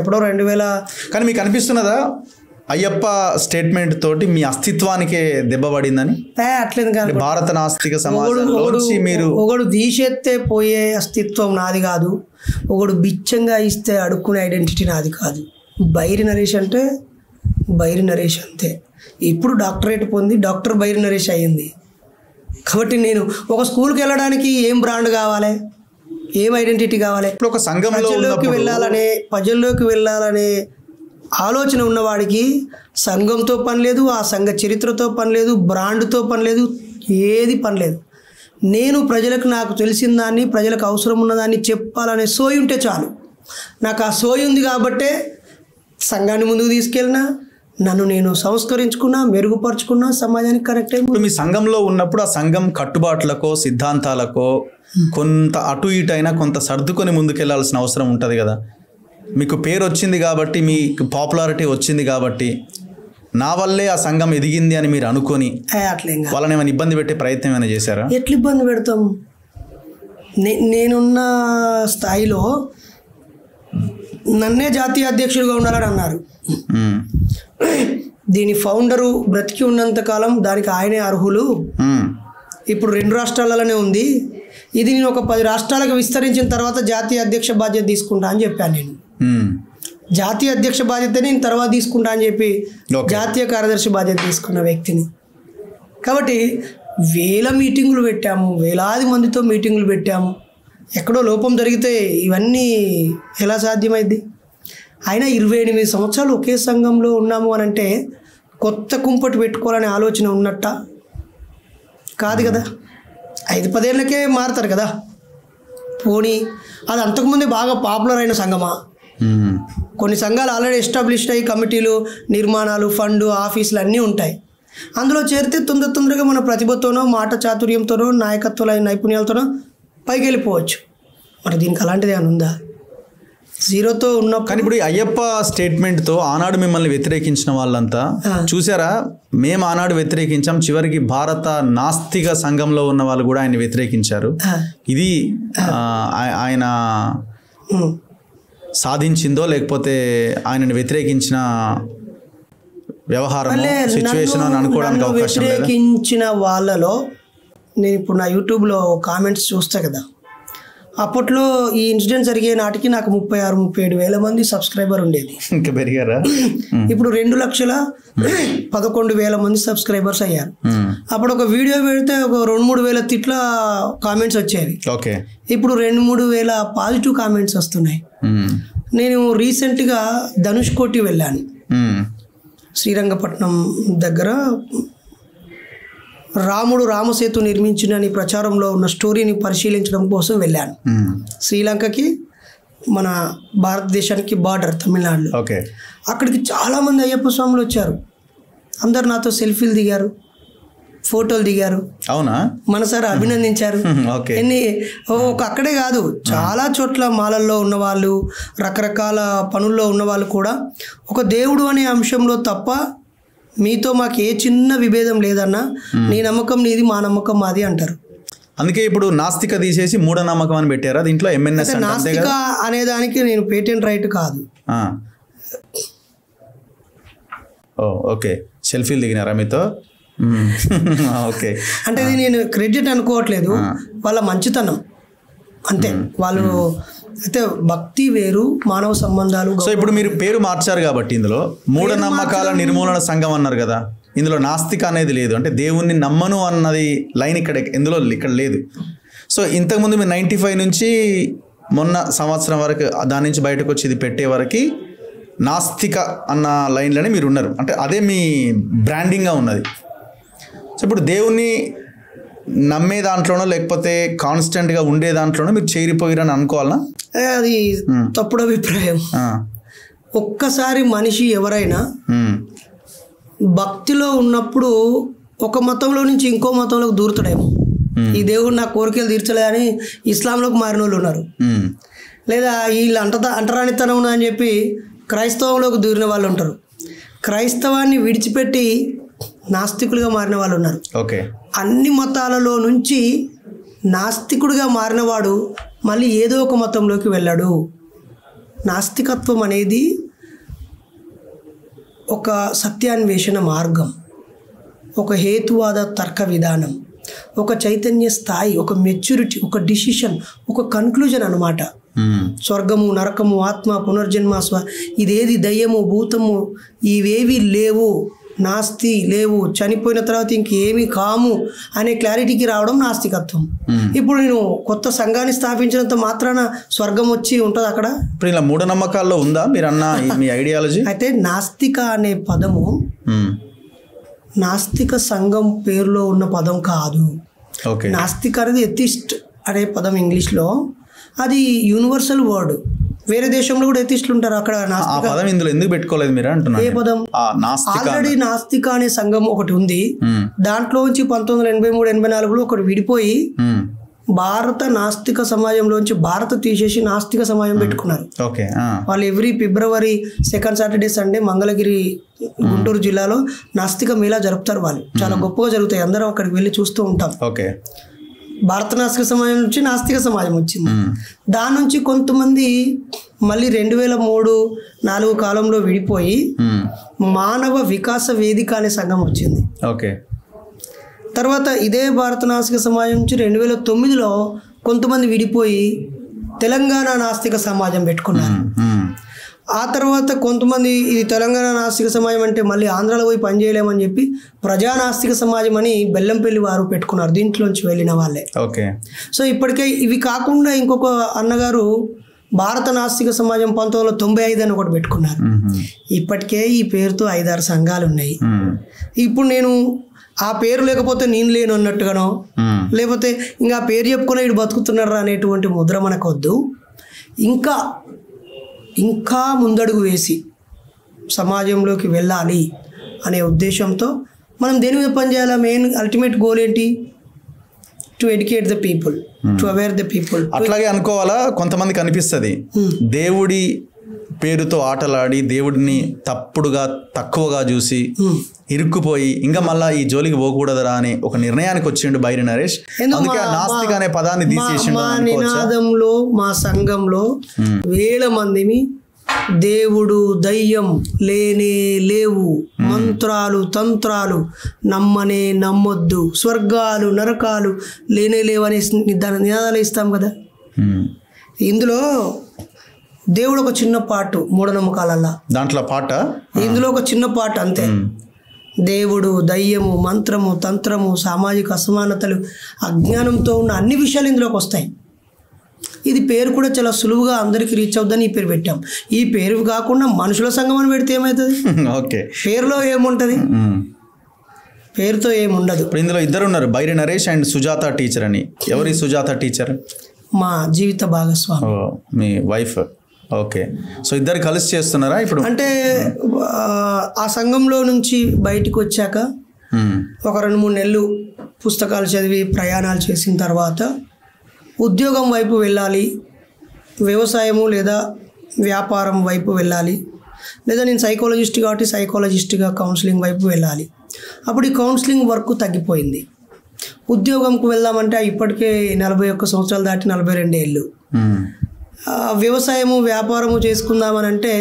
ఎప్పుడో 2000. కానీ మీకు అనిపిస్తున్నదా అయ్యప్ప స్టేట్మెంట్ తోటి మీ అస్తిత్వానికే దెబ్బ పడిందని? అట్లేదు కాదు, భారత నాస్తిక సమాజంలోంచి మీరు ఒకడు తీసేస్తే పోయే అస్తిత్వం నాది కాదు, ఒకడు బిచ్చంగా ఇస్తే అడుక్కునే ఐడెంటిటీ నాది కాదు. బైరి నరేష్ అంటే బైరి నరేష్ అంతే. ఇప్పుడు డాక్టరేట్ పొంది డాక్టర్ బైరి నరేష్ అయ్యింది. కాబట్టి నేను ఒక స్కూల్కి వెళ్ళడానికి ఏం బ్రాండ్ కావాలి, ఏం ఐడెంటిటీ కావాలి, ఇప్పుడు ఒక సంఘంలోకి ప్రజల్లోకి వెళ్ళాలనే ఆలోచన ఉన్నవాడికి సంఘంతో పని లేదు, ఆ సంఘ చరిత్రతో పని లేదు, బ్రాండ్తో పని లేదు, ఏది పని లేదు. నేను ప్రజలకు నాకు తెలిసిన దాన్ని, ప్రజలకు అవసరం ఉన్నదాన్ని చెప్పాలనే సోయి ఉంటే చాలు. నాకు ఆ సోయి ఉంది కాబట్టే సంఘాన్ని ముందుకు తీసుకెళ్ళినా, నన్ను నేను సంస్కరించుకున్నా, మెరుగుపరుచుకున్నా, సమాజానికి కనెక్ట్ అయ్యి. ఇప్పుడు మీ సంఘంలో ఉన్నప్పుడు ఆ సంఘం కట్టుబాట్లకో సిద్ధాంతాలకో కొంత అటు ఇటు అయినా కొంత సర్దుకొని ముందుకెళ్లాల్సిన అవసరం ఉంటుంది కదా. మీకు పేరు వచ్చింది కాబట్టి, మీకు పాపులారిటీ వచ్చింది కాబట్టి, నా వల్లే ఆ సంఘం ఎదిగింది అని మీరు అనుకొని వాళ్ళని ఏమైనా ఇబ్బంది పెట్టే ప్రయత్నం ఏమైనా చేశారా? ఎట్లా ఇబ్బంది పెడతాం? నేనున్న స్థాయిలో నన్నే జాతీయ అధ్యక్షుడిగా ఉండాలని అన్నారు. దీని ఫౌండరు బ్రతికి ఉన్నంత కాలం దానికి ఆయనే అర్హులు. ఇప్పుడు 2 రాష్ట్రాలలోనే ఉంది, ఇది నేను ఒక 10 రాష్ట్రాలకు విస్తరించిన తర్వాత జాతీయ అధ్యక్ష బాధ్యత తీసుకుంటా అని చెప్పాను. నేను జాతీయ అధ్యక్ష బాధ్యత నేను తర్వాత తీసుకుంటా అని చెప్పి జాతీయ కార్యదర్శి బాధ్యత తీసుకున్న వ్యక్తిని. కాబట్టి వేల మీటింగులు పెట్టాము, వేలాది మందితో మీటింగులు పెట్టాము. ఎక్కడో లోపం జరిగితే ఇవన్నీ ఎలా సాధ్యమైంది? అయినా 28 సంవత్సరాలు ఒకే సంఘంలో ఉన్నాము అని అంటే కొత్త కుంపటి పెట్టుకోవాలనే ఆలోచన ఉన్నట్ట కాదు కదా. 5-10 ఏళ్ళకే మారుతారు కదా. పోనీ అది అంతకుముందే బాగా పాపులర్ అయిన సంఘమా? కొన్ని సంఘాలు ఆల్రెడీ ఎస్టాబ్లిష్డ్ అయ్యి కమిటీలు, నిర్మాణాలు, ఫండ్, ఆఫీసులు అన్నీ ఉంటాయి. అందులో చేరితే తొందరగా మన ప్రతిభతోనో, మాట చాతుర్యంతోనో, నాయకత్వ నైపుణ్యాలతోనో పైకి వెళ్ళిపోవచ్చు. మరి దీనికి అలాంటిది ఏమైనా ఉందా? జీరోతో ఉన్న. కానీ ఇప్పుడు అయ్యప్ప స్టేట్మెంట్తో ఆనాడు మిమ్మల్ని వ్యతిరేకించిన వాళ్ళంతా చూసారా, మేము ఆనాడు వ్యతిరేకించాం, చివరికి భారత నాస్తిక సంఘంలో ఉన్న వాళ్ళు కూడా ఆయన వ్యతిరేకించారు. ఇది ఆయన సాధించిందో లేకపోతే ఆయనని వ్యతిరేకించిన వ్యవహారం సిచ్యువేషన్ అని అనుకోవడానికి అవకాశం లేదు. వ్యతిరేకించిన వాళ్ళలో నేను ఇప్పుడు నా యూట్యూబ్లో కామెంట్స్ చూస్తా కదా, అప్పట్లో ఈ ఇన్సిడెంట్ జరిగే నాటికి నాకు 36-37 వేల మంది సబ్స్క్రైబర్ ఉండేది. ఇంకా పెరిగారా? ఇప్పుడు 2,11,000 మంది సబ్స్క్రైబర్స్ అయ్యారు. అప్పుడు ఒక వీడియో పెడితే ఒక 2-3 వేల తిట్ల కామెంట్స్ వచ్చేవి. ఇప్పుడు 2-3 వేల పాజిటివ్ కామెంట్స్ వస్తున్నాయి. నేను రీసెంట్గా ధనుష్కోటి వెళ్ళాను. శ్రీరంగపట్నం దగ్గర రాముడు రామసేతు నిర్మించినని ప్రచారంలో ఉన్న స్టోరీని పరిశీలించడం కోసం వెళ్ళాను. శ్రీలంకకి మన భారతదేశానికి బార్డర్ తమిళనాడులో. అక్కడికి చాలామంది అయ్యప్ప స్వాములు వచ్చారు. అందరు నాతో సెల్ఫీలు దిగారు, ఫోటోలు దిగారు. అవునా? మనసారా అభినందించారు. ఒక అక్కడే కాదు, చాలా చోట్ల మాలల్లో ఉన్నవాళ్ళు, రకరకాల పనుల్లో ఉన్నవాళ్ళు కూడా ఒక దేవుడు అనే అంశంలో తప్ప మీతో మాకు ఏ చిన్న విభేదం లేదన్నా, నీ నమ్మకం నీది, మా నమ్మకం మాది అంటారు. అందుకే ఇప్పుడు నాస్తిక తీసేసి మూఢనమ్మకం అని పెట్టారా దీంట్లో? ఎంఎన్ఎస్ నాస్తిక అనే దానికి నేను పేటెంట్ రైట్ కాదు. ఓకే, సెల్ఫీలు దిగినారా మీతో? ఓకే, అంటే ఇది నేను క్రెడిట్ అనుకోవట్లేదు, వాళ్ళ మంచితనం అంతే. వాళ్ళు అయితే భక్తి వేరు, మానవ సంబంధాలు. సో ఇప్పుడు మీరు పేరు మార్చారు కాబట్టి ఇందులో మూఢనమ్మకాల నిర్మూలన సంఘం అన్నారు కదా, ఇందులో నాస్తిక అనేది లేదు, అంటే దేవుణ్ణి నమ్మను అన్నది లైన్ ఇక్కడ లేదు. సో ఇంతకుముందు మీరు 95 నుంచి మొన్న సంవత్సరం వరకు దాని నుంచి బయటకు వచ్చి ఇది పెట్టే వరకు నాస్తిక అన్న లైన్లోనే మీరు ఉన్నారు, అంటే అదే మీ బ్రాండింగ్గా ఉన్నది. సో ఇప్పుడు దేవుణ్ణి నమ్మే దాంట్లోనో లేకపోతే కాన్స్టెంట్గా ఉండే దాంట్లోనో మీరు చేరిపోయారని అనుకోవాలనా? అది తప్పుడు అభిప్రాయం. ఒక్కసారి మనిషి ఎవరైనా భక్తిలో ఉన్నప్పుడు ఒక మతంలో నుంచి ఇంకో మతంలోకి దూరుతాడేమో. ఈ దేవుడు నా కోరికలు తీర్చలేదని ఇస్లాంలోకి మారిన వాళ్ళు ఉన్నారు, లేదా వీళ్ళు అంటరానితనం ఉన్నదని చెప్పి క్రైస్తవంలోకి దూరిన వాళ్ళు ఉంటారు, క్రైస్తవాన్ని విడిచిపెట్టి నాస్తికులుగా మారిన వాళ్ళు ఉన్నారు. ఓకే, అన్ని మతాలలో నుంచి నాస్తికుడిగా మారినవాడు మళ్ళీ ఏదో ఒక మతంలోకి వెళ్ళాడు. నాస్తికత్వం అనేది ఒక సత్యాన్వేషణ మార్గం, ఒక హేతువాద తర్క విధానం, ఒక చైతన్య స్థాయి, ఒక మెచ్యూరిటీ, ఒక డిసిషన్, ఒక కన్క్లూజన్ అన్నమాట. స్వర్గము, నరకము, ఆత్మ, పునర్జన్మ, ఇదేది దయ్యము, భూతము, ఇవేవి లేవు, నాస్తి లేవు, చనిపోయిన తర్వాత ఇంకేమీ కాము అనే క్లారిటీకి రావడం నాస్తికత్వం. ఇప్పుడు నేను కొత్త సంఘాన్ని స్థాపించినంత మాత్రాన స్వర్గం వచ్చి ఉంటుంది అక్కడ? ఇప్పుడు ఇలా మూఢనమ్మకాల్లో ఉందా మీరు అన్న మీ ఐడియాలజీ? అయితే నాస్తిక అనే పదము నాస్తిక సంఘం పేరులో ఉన్న పదం కాదు. నాస్తిక అనేది ఎథిస్ట్ అనే పదం ఇంగ్లీష్లో, అది యూనివర్సల్ వర్డ్. వేరే దేశంలో కూడా ఎథిస్టులు ఉంటారు, అక్కడ పదం ఇందులో ఎందుకు పెట్టుకోలేదు మీరు అంటున్నారు? ఏ పదం? ఆల్రెడీ నాస్తిక అనే సంఘం ఒకటి ఉంది, దాంట్లోంచి 1983-84లో ఒకటి విడిపోయి భారత నాస్తిక సమాజంలోంచి భారత తీసేసి నాస్తిక సమాజం పెట్టుకున్నారు. వాళ్ళు ఎవ్రీ ఫిబ్రవరి 2nd Saturday Sunday Mangalagiri Guntur జిల్లాలో నాస్తిక మేళా జరుపుతారు. వాళ్ళు చాలా గొప్పగా జరుగుతాయి, అందరం అక్కడికి వెళ్ళి చూస్తూ ఉంటాం. భారత నాస్తిక సమాజం నుంచి నాస్తిక సమాజం వచ్చింది. దాని నుంచి కొంతమంది మళ్ళీ 2003-4 కాలంలో విడిపోయి మానవ వికాస వేదిక అనే సంఘం వచ్చింది. తర్వాత ఇదే భారత నాస్తిక సమాజం నుంచి 2009లో కొంతమంది విడిపోయి తెలంగాణ నాస్తిక సమాజం పెట్టుకున్నారు. ఆ తర్వాత కొంతమంది ఇది తెలంగాణ నాస్తిక సమాజం అంటే మళ్ళీ ఆంధ్రాలో పోయి పనిచేయలేమని చెప్పి ప్రజా నాస్తిక సమాజం అని బెల్లంపల్లి వారు పెట్టుకున్నారు, దీంట్లోంచి వెళ్ళిన వాళ్ళే. సో ఇప్పటికే ఇవి కాకుండా ఇంకొక అన్నగారు భారత నాస్తిక సమాజం 1995 అని ఒకటి పెట్టుకున్నారు. ఇప్పటికే ఈ పేరుతో 5-6 సంఘాలు ఉన్నాయి. ఇప్పుడు నేను ఆ పేరు లేకపోతే నేను లేను అన్నట్టుగానో, లేకపోతే ఇంకా ఆ పేరు చెప్పుకుని ఇటు బతుకుతున్నారా అనేటువంటి ముద్ర మనకు వద్దు. ఇంకా ముందడుగు వేసి సమాజంలోకి వెళ్ళాలి అనే ఉద్దేశంతో మనం దేని మీద పనిచేయాలి? మెయిన్ అల్టిమేట్ గోల్ ఏంటి? To educate the people, to aware the people. అట్లాగే అనుకోవాలా? కొంతమందికి అనిపిస్తుంది దేవుడి పేరుతో ఆటలాడి దేవుడిని తక్కువగా చూసి ఇరుక్కుపోయి ఇంకా మళ్ళా ఈ జోలికి పోకూడదురా అని ఒక నిర్ణయానికి వచ్చిండు బైరి నరేష్. అందుకే నాస్తిక అనే పదాన్ని తీసేసిండు. మా నినాదంలో, మా సంఘంలో వేల మందిని దేవుడు దయ్యం లేనే లేవు, మంత్రాలు తంత్రాలు నమ్మనే నమ్మొద్దు, స్వర్గాలు నరకాలు లేనే లేవు అనే నినాదాలు ఇస్తాం కదా. ఇందులో దేవుడు ఒక చిన్న పాటు, మూఢనమ్మకాలల్లా దాంట్లో పాట, ఇందులో ఒక చిన్న పాట అంతే. దేవుడు, దయ్యము, మంత్రము, తంత్రము, సామాజిక అసమానతలు, అజ్ఞానంతో ఉన్న అన్ని విషయాలు ఇందులోకి వస్తాయి. ఇది పేరు కూడా చాలా సులువుగా అందరికి రీచ్ అవుద్దని ఈ పేరు పెట్టాం. ఈ పేరు కాకుండా మనుషుల సంఘం అని పెడితే ఏమవుతుంది? పేరులో ఏముంటుంది? పేరుతో ఏముండదు. ఇప్పుడు ఇందులో ఇద్దరు ఉన్నారు, బైరి నరేష్ అండ్ సుజాత టీచర్ అని. ఎవరి సుజాత టీచర్? మా జీవిత భాగస్వామి, మీ వైఫ్. ఓకే, సో ఇద్దరు కలిసి చేస్తున్నారా ఇప్పుడు? అంటే ఆ సంఘంలో నుంచి బయటకు వచ్చాక ఒక 2-3 నెలలు పుస్తకాలు చదివి ప్రయాణాలు చేసిన తర్వాత ఉద్యోగం వైపు వెళ్ళాలి, వ్యవసాయము లేదా వ్యాపారం వైపు వెళ్ళాలి, లేదా నేను సైకాలజిస్ట్ కాబట్టి సైకాలజిస్ట్గా కౌన్సిలింగ్ వైపు వెళ్ళాలి. అప్పుడు ఈ కౌన్సిలింగ్ వర్క్ తగ్గిపోయింది. ఉద్యోగంకు వెళ్దామంటే ఇప్పటికే 41 సంవత్సరాలు దాటి 42 ఏళ్ళు. వ్యవసాయము వ్యాపారము చేసుకుందామని అంటే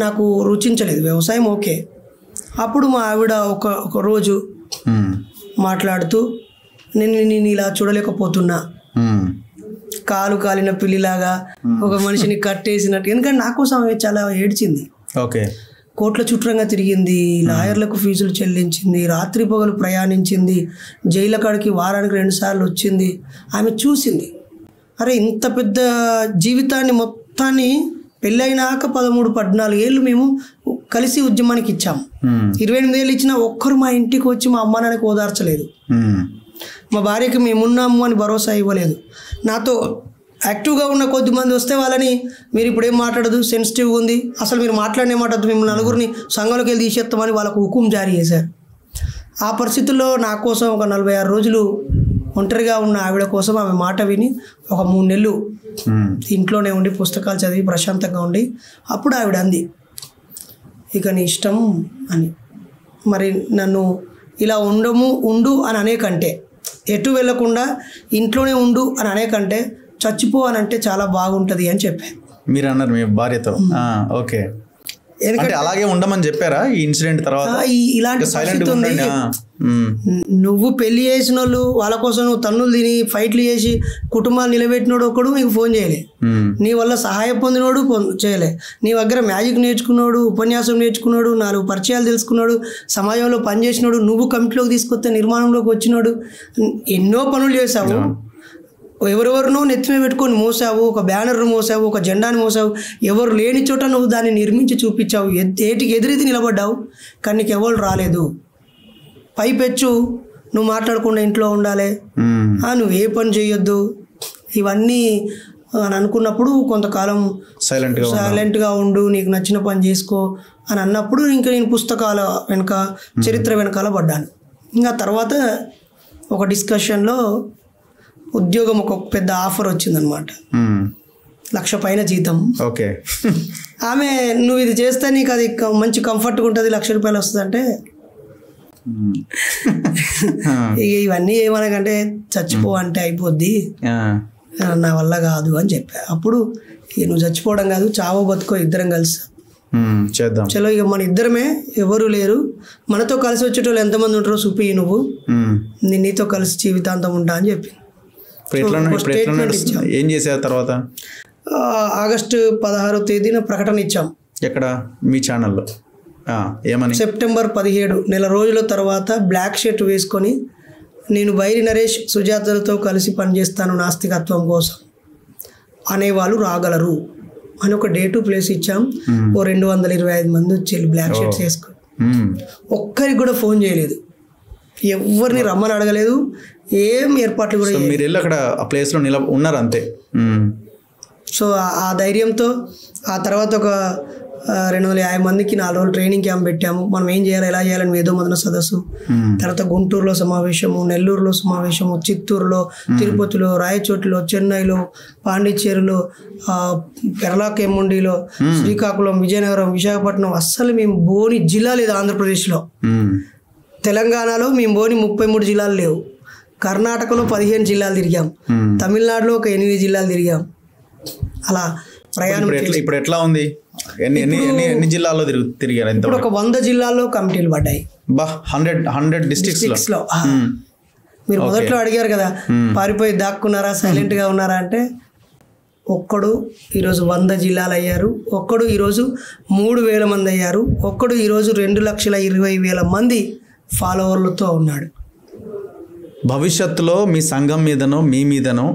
నాకు రుచించలేదు. వ్యవసాయం ఓకే. అప్పుడు మా ఆవిడ ఒక రోజు మాట్లాడుతూ నేను ఇలా చూడలేకపోతున్నా, కాలు కాలిన పిల్లిలాగా ఒక మనిషిని కట్టేసినట్టు. ఎందుకంటే నా కోసం ఆమె చాలా ఏడ్చింది. ఓకే. కోట్ల చుట్టంగా తిరిగింది, లాయర్లకు ఫీజులు చెల్లించింది, రాత్రి పగలు ప్రయాణించింది, జైల కాడికి వారానికి 2 సార్లు వచ్చింది. ఆమె చూసింది, అరే ఇంత పెద్ద జీవితాన్ని మొత్తాన్ని పెళ్ళైనాక 13-14 ఏళ్ళు మేము కలిసి ఉద్యమానికి ఇచ్చాము. 28 ఏళ్ళు ఇచ్చినా ఒక్కరు మా ఇంటికి వచ్చి మా అమ్మ నాన్నకి ఓదార్చలేదు. మా భార్యకి మేమున్నాము అని భరోసా ఇవ్వలేదు. నాతో యాక్టివ్గా ఉన్న కొద్దిమంది వస్తే వాళ్ళని మీరు ఇప్పుడు ఏం మాట్లాడదు, సెన్సిటివ్గా ఉంది, అసలు మీరు మాట్లాడనే మాట్లాడదు, మిమ్మల్ని నలుగురిని సంఘంలోకి వెళ్ళి తీసేస్తామని వాళ్ళకు హుకుం జారీ చేశారు. ఆ పరిస్థితుల్లో నా కోసం ఒక 46 రోజులు ఒంటరిగా ఉన్న ఆవిడ కోసం ఆమె మాట విని ఒక 3 నెలలు ఇంట్లోనే ఉండి పుస్తకాలు చదివి ప్రశాంతంగా ఉండి అప్పుడు ఆవిడ అంది, ఇక నీ ఇష్టం అని. మరి నన్ను ఇలా ఉండు అని అనేకంటే, ఎటు వెళ్ళకుండా ఇంట్లోనే ఉండు అని అనేకంటే చచ్చిపో అని అంటే చాలా బాగుంటుంది అని చెప్పాను. మీరు అన్నారు మీ భార్యతో? ఓకే. అంటే అలాగే ఉండమని చెప్పారా ఈ ఇన్సిడెంట్ తర్వాత? ఇలాంటి పరిస్థితి ఉంది. నువ్వు పెళ్లి చేసిన వాళ్ళు వాళ్ళ కోసం నువ్వు తన్నులు తిని ఫైట్లు చేసి కుటుంబాలు నిలబెట్టినోడు ఒకడు నీకు ఫోన్ చేయలే, నీ వల్ల సహాయం పొందినోడు చేయలే, నీ దగ్గర మ్యాజిక్ నేర్చుకున్నాడు, ఉపన్యాసం నేర్చుకున్నాడు, 4 పరిచయాలు తెలుసుకున్నాడు, సమాజంలో పనిచేసినాడు, నువ్వు కమిటీలోకి తీసుకొస్తే నిర్మాణంలోకి వచ్చినాడు, ఎన్నో పనులు చేసావు. ఎవరెవరినో నెత్తిమే పెట్టుకొని మోసావు, ఒక బ్యానర్ను మోసావు, ఒక జెండాని మోసావు, ఎవరు లేని చోట నువ్వు దాన్ని నిర్మించి చూపించావు, ఏటికి ఎదురెది నిలబడ్డావు, కానీ నీకు ఎవరు రాలేదు. పైపెచ్చు నువ్వు మాట్లాడకుండా ఇంట్లో ఉండాలి, నువ్వు ఏ పని చేయొద్దు, ఇవన్నీ అని అనుకున్నప్పుడు కొంతకాలం సైలెంట్గా ఉండు, నీకు నచ్చిన పని చేసుకో అని అన్నప్పుడు ఇంకా నేను పుస్తకాల వెనక చరిత్ర వెనకాల పడ్డాను. ఇంకా తర్వాత ఒక డిస్కషన్లో ఉద్యోగం ఒక పెద్ద ఆఫర్ వచ్చిందనమాట, 1,00,000 పైన జీతం. ఓకే. ఆమె నువ్వు ఇది చేస్తే నీకు అది మంచి కంఫర్ట్గా ఉంటుంది, 1,00,000 రూపాయలు వస్తుంది అంటే ఇవన్నీ ఏమనకంటే చచ్చిపో అంటే అయిపోద్ది, నా వల్ల కాదు అని చెప్పా. అప్పుడు నువ్వు చచ్చిపోవడం కాదు, చావో బతుకో ఇద్దరం కలిసి చేద్దాం, చలో ఇక మన ఇద్దరమే, ఎవరు లేరు, మనతో కలిసి వచ్చేటోళ్ళు ఎంతమంది ఉంటారో చూపి, నువ్వు నీతో కలిసి జీవితాంతం ఉంటా అని చెప్పి ఏం చేశారు తర్వాత? ఆగస్టు 16వ తేదీన ప్రకటన ఇచ్చాం. ఎక్కడ? మీ ఛానల్లో. ఏమని? సెప్టెంబర్ 17, నెల రోజుల తర్వాత బ్లాక్ షర్ట్ వేసుకొని నేను బైరి నరేష్ సుజాతలతో కలిసి పనిచేస్తాను నాస్తికత్వం కోసం అనేవాళ్ళు రాగలరు అని ఒక డేటు ప్లేస్ ఇచ్చాం. ఓ 225 మంది వచ్చి బ్లాక్ షర్ట్స్ వేసుకొని, ఒక్కరికి కూడా ఫోన్ చేయలేదు, ఎవరిని రమ్మని అడగలేదు, ఏం ఏర్పాట్లు కూడా. మీరు వెళ్ళి అక్కడ ఆ ప్లేస్లో ఉన్నారు అంతే. సో ఆ ధైర్యంతో ఆ తర్వాత ఒక 250 మందికి 4 రోజులు ట్రైనింగ్ క్యాంప్ పెట్టాము. మనం ఏం చేయాలి, ఎలా చేయాలని మేధోమథన సదస్సు. తర్వాత గుంటూరులో సమావేశము, నెల్లూరులో సమావేశము, చిత్తూరులో, తిరుపతిలో, రాయచోటిలో, చెన్నైలో, పాండిచ్చేరిలో, పెరలాకెమ్ముండిలో, శ్రీకాకుళం, విజయనగరం, విశాఖపట్నం. అస్సలు మేము బోని జిల్లా లేదు ఆంధ్రప్రదేశ్లో. తెలంగాణలో మేము బోని 33 జిల్లాలు లేవు. కర్ణాటకలో 15 జిల్లాలు తిరిగాం. తమిళనాడులో ఒక 8 జిల్లాలు తిరిగాం. అలా ప్రయాణం. ఇప్పుడు ఎట్లా ఉంది? ఎన్ని జిల్లాల్లో తిరిగారు? ఇప్పుడు ఒక 100 జిల్లాల్లో కమిటీలు పడ్డాయి. 100 డిస్ట్రిక్ట్స్ లో. మీరు మొదట్లో అడిగారు కదా, పారిపోయి దాక్కున్నారా, సైలెంట్ గా ఉన్నారా అంటే, ఒక్కడు ఈరోజు 100 జిల్లాలు అయ్యారు, ఒక్కడు ఈరోజు 3,000 మంది అయ్యారు, ఒక్కడు ఈరోజు 2,20,000 మంది ఫాలోవర్లతో ఉన్నాడు. భవిష్యత్తులో మీ సంఘం మీదనో మీ మీదనో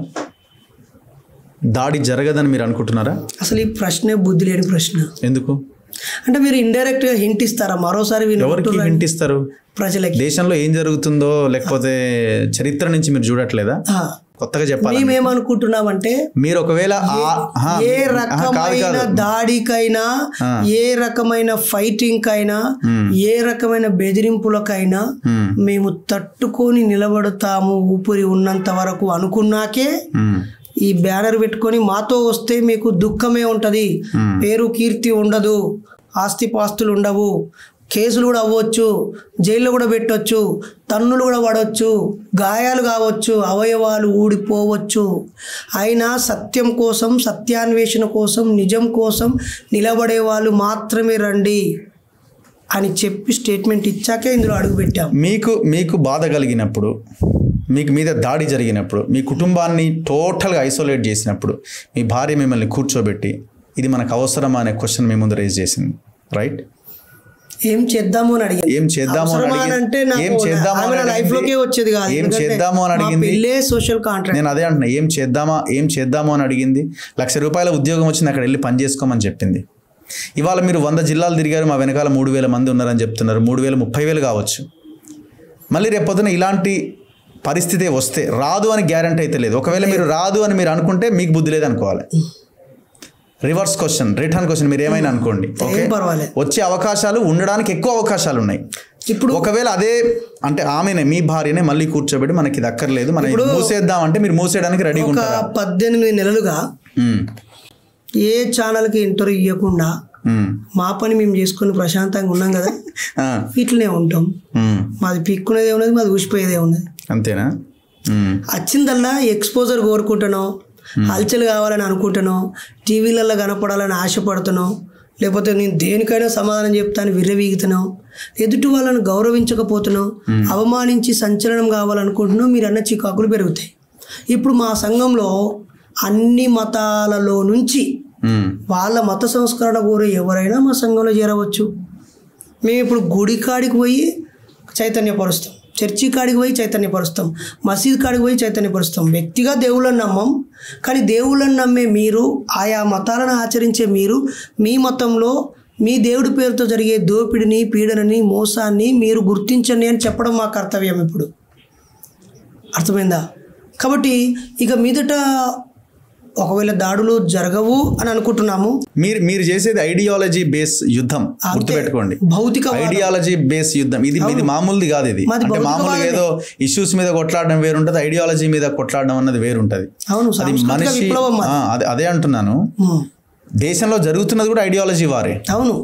దాడి జరగదని మీరు అనుకుంటున్నారా? అసలు ఈ ప్రశ్నే బుద్ధి లేని ప్రశ్న. ఎందుకు అంటే మీరు ఇండైరెక్ట్ గా హింట్ ఇస్తారా? మరోసారి ఎవరికి హింట్ ఇస్తారు? ప్రజలకి. దేశంలో ఏం జరుగుతుందో లేకపోతే చరిత్ర నుంచి మీరు చూడట్లేదా? కొత్తగా చెప్పాలి. మేమేమనుకుంటున్నామంటే, మీరు ఒకవేళ ఏ రకమైన దాడికైనా, ఏ రకమైన ఫైటింగ్ కైనా, ఏ రకమైన బెదిరింపులకైనా మేము తట్టుకొని నిలబడతాము ఊపిరి ఉన్నంత వరకు అనుకున్నాకే ఈ బ్యానర్ పెట్టుకొని మాతో వస్తే మీకు దుఃఖమే ఉంటది, పేరు కీర్తి ఉండదు ఆస్తిపాస్తులు ఉండవు, కేసులు కూడా అవ్వచ్చు, జైల్లో కూడా పెట్టవచ్చు, తన్నులు కూడా పడవచ్చు, గాయాలు కావచ్చు, అవయవాలు ఊడిపోవచ్చు. అయినా సత్యం కోసం, సత్యాన్వేషణ కోసం, నిజం కోసం నిలబడే వాళ్ళు మాత్రమే రండి అని చెప్పి స్టేట్మెంట్ ఇచ్చాకే ఇందులో అడుగుపెట్టాం. మీకు బాధ కలిగినప్పుడు, మీకు మీద దాడి జరిగినప్పుడు, మీ కుటుంబాన్ని టోటల్గా ఐసోలేట్ చేసినప్పుడు మీ భార్య మిమ్మల్ని కూర్చోబెట్టి ఇది మనకు అవసరమా అనే క్వశ్చన్ మీ ముందు రేజ్ చేసింది, రైట్? ఏం చేద్దాము అని అడిగింది. ఏం చేద్దాము అని అడిగింది. Social contract. నేను అదే అంటున్నా, ఏం చేద్దాము అని అడిగింది. ₹1,00,000 ఉద్యోగం వచ్చింది, అక్కడ వెళ్ళి పని చేసుకోమని చెప్పింది. ఇవాళ మీరు 100 జిల్లాలు తిరిగారు, మా వెనకాల 3,000 మంది ఉన్నారని చెప్తున్నారు. 3,000 30,000 కావచ్చు. మళ్ళీ రేపొద్దున ఇలాంటి పరిస్థితి వస్తే రాదు అని గ్యారంటీ అయితే లేదు. ఒకవేళ మీరు రాదు అని మీరు అనుకుంటే మీకు బుద్ధి లేదు అనుకోవాలి. రివర్స్ క్వశ్చన్, రిటర్న్ క్వశ్చన్, మీరు ఏమైనా అనుకోండి, వచ్చే అవకాశాలు ఉండడానికి ఎక్కువ అవకాశాలు ఉన్నాయి. ఇప్పుడు ఒకవేళ అదే అంటే ఆమెనే, మీ భార్యనే మళ్ళీ కూర్చోబెట్టి మనకి ఇది అక్కర్లేదు, మనం మూసేద్దాం అంటే మీరు మూసేయడానికి రెడీగా ఉంటారా? 18 నెలలుగా ఏ ఛానల్కి ఇంటర్వ్యూ ఇవ్వకుండా మా పని మేము చేసుకుని ప్రశాంతంగా ఉన్నాం కదా, ఇట్లనే ఉంటాం. మాది పిక్కునేదే ఉన్నది, మాది ఊసిపోయేదే ఉన్నది. అంతేనా? వచ్చిందల్లా ఎక్స్పోజర్ కోరుకుంటానో, హల్చల్ కావాలని అనుకుంటానో, టీవీలలో కనపడాలని ఆశపడుతానో, లేకపోతే నేను దేనికైనా సమాధానం చెప్తాను విర్రవీగుతానో, ఎదుటి వాళ్ళని గౌరవించకపోతున్నావు, అవమానించి సంచలనం కావాలనుకుంటున్నావు, మీరు అన్న చికాకులు పెరుగుతాయి. ఇప్పుడు మా సంఘంలో అన్ని మతాలలో నుంచి వాళ్ళ మత సంస్కరణ కోరే ఎవరైనా మా సంఘంలో చేరవచ్చు. మేము ఇప్పుడు గుడి కాడికి పోయి చైతన్యపరుస్తాం, చర్చి కాడికి పోయి చైతన్యపరుస్తాం, మసీద్ కాడికి పోయి చైతన్యపరుస్తాం. వ్యక్తిగా దేవుళ్ళని నమ్మం, కానీ దేవుళ్ళని నమ్మే మీరు, ఆయా మతాలను ఆచరించే మీరు, మీ మతంలో మీ దేవుడి పేరుతో జరిగే దోపిడిని, పీడనని, మోసాన్ని మీరు గుర్తించండి అని చెప్పడం మా కర్తవ్యం. ఇప్పుడు అర్థమైందా? కాబట్టి ఇక మీదట ఒకవేళ దాడులు జరగవు అని అనుకుంటున్నాము. మీరు చేసేది ఐడియాలజీ బేస్ యుద్ధం, గుర్తుపెట్టుకోండి. భౌతిక ఐడియాలజీ బేస్ యుద్ధం ఇది మామూలుది కాదు. ఇది అంటే మామూలుగా ఏదో ఇష్యూస్ మీద కొట్లాడడం వేరుంటది, ఐడియాలజీ మీద కొట్లాడడం అన్నది వేరుంటది. అది మనిషి, అదే అంటున్నాను, దేశంలో జరుగుతున్నది కూడా ఐడియాలజీ వారే. అవును.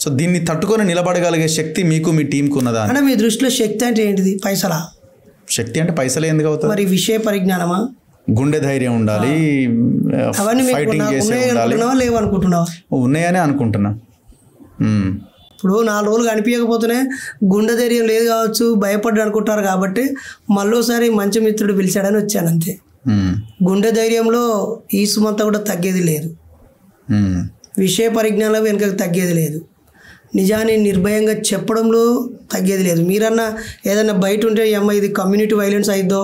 సో దీన్ని తట్టుకొని నిలబడగలిగే శక్తి మీకు, మీ టీంకు ఉన్నదా? అంటే మీ దృష్టిలో శక్తి అంటే ఏంటిది? పైసలా? శక్తి అంటే పైసలు ఎందుకు అవుతుంది? మరి విషయ పరిజ్ఞానమా, గుండె ధైర్యం ఉండాలి, ఫైటింగ్ చేసే ఉండాలి. లేవనుకుంటున్నావా? ఉన్నాయని అనుకుంటున్నా. ఇప్పుడు 4 రోజులు కనిపించకపోతేనే గుండె ధైర్యం లేదు కావచ్చు, భయపడ్డా అనుకుంటారు. కాబట్టి మళ్ళోసారి మంచి మిత్రుడు పిలిచాడని వచ్చాను అంతే. గుండె ధైర్యంలో ఈ సుమంతా కూడా తగ్గేది లేదు, విషయ పరిజ్ఞానంలో వెనుకకు తగ్గేది లేదు, నిజాన్ని నిర్భయంగా చెప్పడంలో తగ్గేది లేదు. మీరన్నా ఏదన్నా బయట ఉంటే అమ్మ ఇది కమ్యూనిటీ వైలెన్స్ అయిద్దో,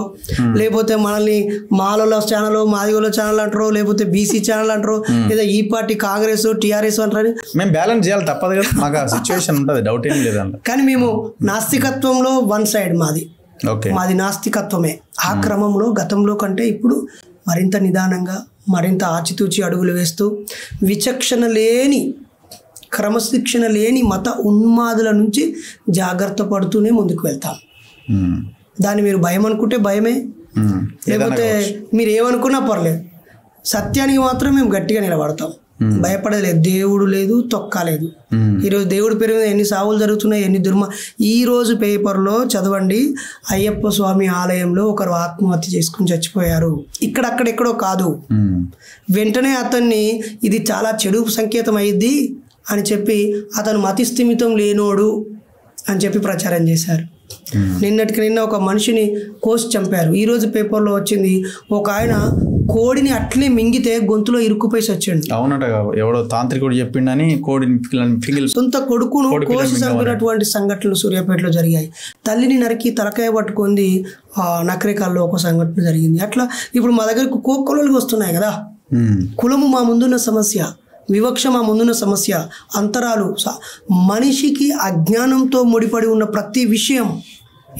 లేకపోతే మనల్ని మాలోల ఛానల్, మాదిగోల ఛానల్ అంటారు, లేకపోతే బీసీ ఛానల్ అంటారు, లేదా ఈ పార్టీ కాంగ్రెస్ టీఆర్ఎస్ అంటారు. మేము బ్యాలెన్స్ చేయాలి, తప్పదు కదా, మాకు ఆ సిచ్యువేషన్ ఉంటుంది, డౌట్ ఏం లేదండి. కానీ మేము నాస్తికత్వంలో వన్ సైడ్ మాది నాస్తికత్వమే. ఆ క్రమంలో గతంలో కంటే ఇప్పుడు మరింత నిదానంగా, మరింత ఆచితూచి అడుగులు వేస్తూ, విచక్షణ లేని, క్రమశిక్షణ లేని మత ఉన్మాదుల నుంచి జాగ్రత్త పడుతూనే ముందుకు వెళ్తాం. దాన్ని మీరు భయం అనుకుంటే భయమే, లేకపోతే మీరు ఏమనుకున్నా పర్లేదు, సత్యానికి మాత్రం మేము గట్టిగా నిలబడతాం. భయపడలేదు, దేవుడు లేదు, తొక్క లేదు. ఈరోజు దేవుడి పేరు మీద ఎన్ని సావులు జరుగుతున్నాయి, ఎన్ని ఈరోజు పేపర్లో చదవండి, అయ్యప్ప స్వామి ఆలయంలో ఒకరు ఆత్మహత్య చేసుకుని చచ్చిపోయారు. అక్కడెక్కడో కాదు, వెంటనే అతన్ని ఇది చాలా చెడు సంకేతం అయ్యిద్ది అని చెప్పి అతను మతిస్థిమితం లేనోడు అని చెప్పి ప్రచారం చేశారు. నిన్న ఒక మనిషిని కోసి చంపారు. ఈరోజు పేపర్లో వచ్చింది, ఒక ఆయన కోడిని అట్లే మింగితే గొంతులో ఇరుక్కుపోయి వచ్చాడు. అవునట, ఎవడో తాంత్రికుడు చెప్పిండని కోడిని సొంత కొడుకును కోసి చంపినటువంటి సంఘటనలు సూర్యాపేటలో జరిగాయి. తల్లిని నరికి తలకాయ పట్టుకుంది నకరికల్లో ఒక సంఘటన జరిగింది. అట్లా ఇప్పుడు మా దగ్గరకు కోకొలలు వస్తున్నాయి కదా. కులము మా ముందున్న సమస్య, వివక్ష మా ముందున్న సమస్య, అంతరాలు, మనిషికి అజ్ఞానంతో ముడిపడి ఉన్న ప్రతి విషయం.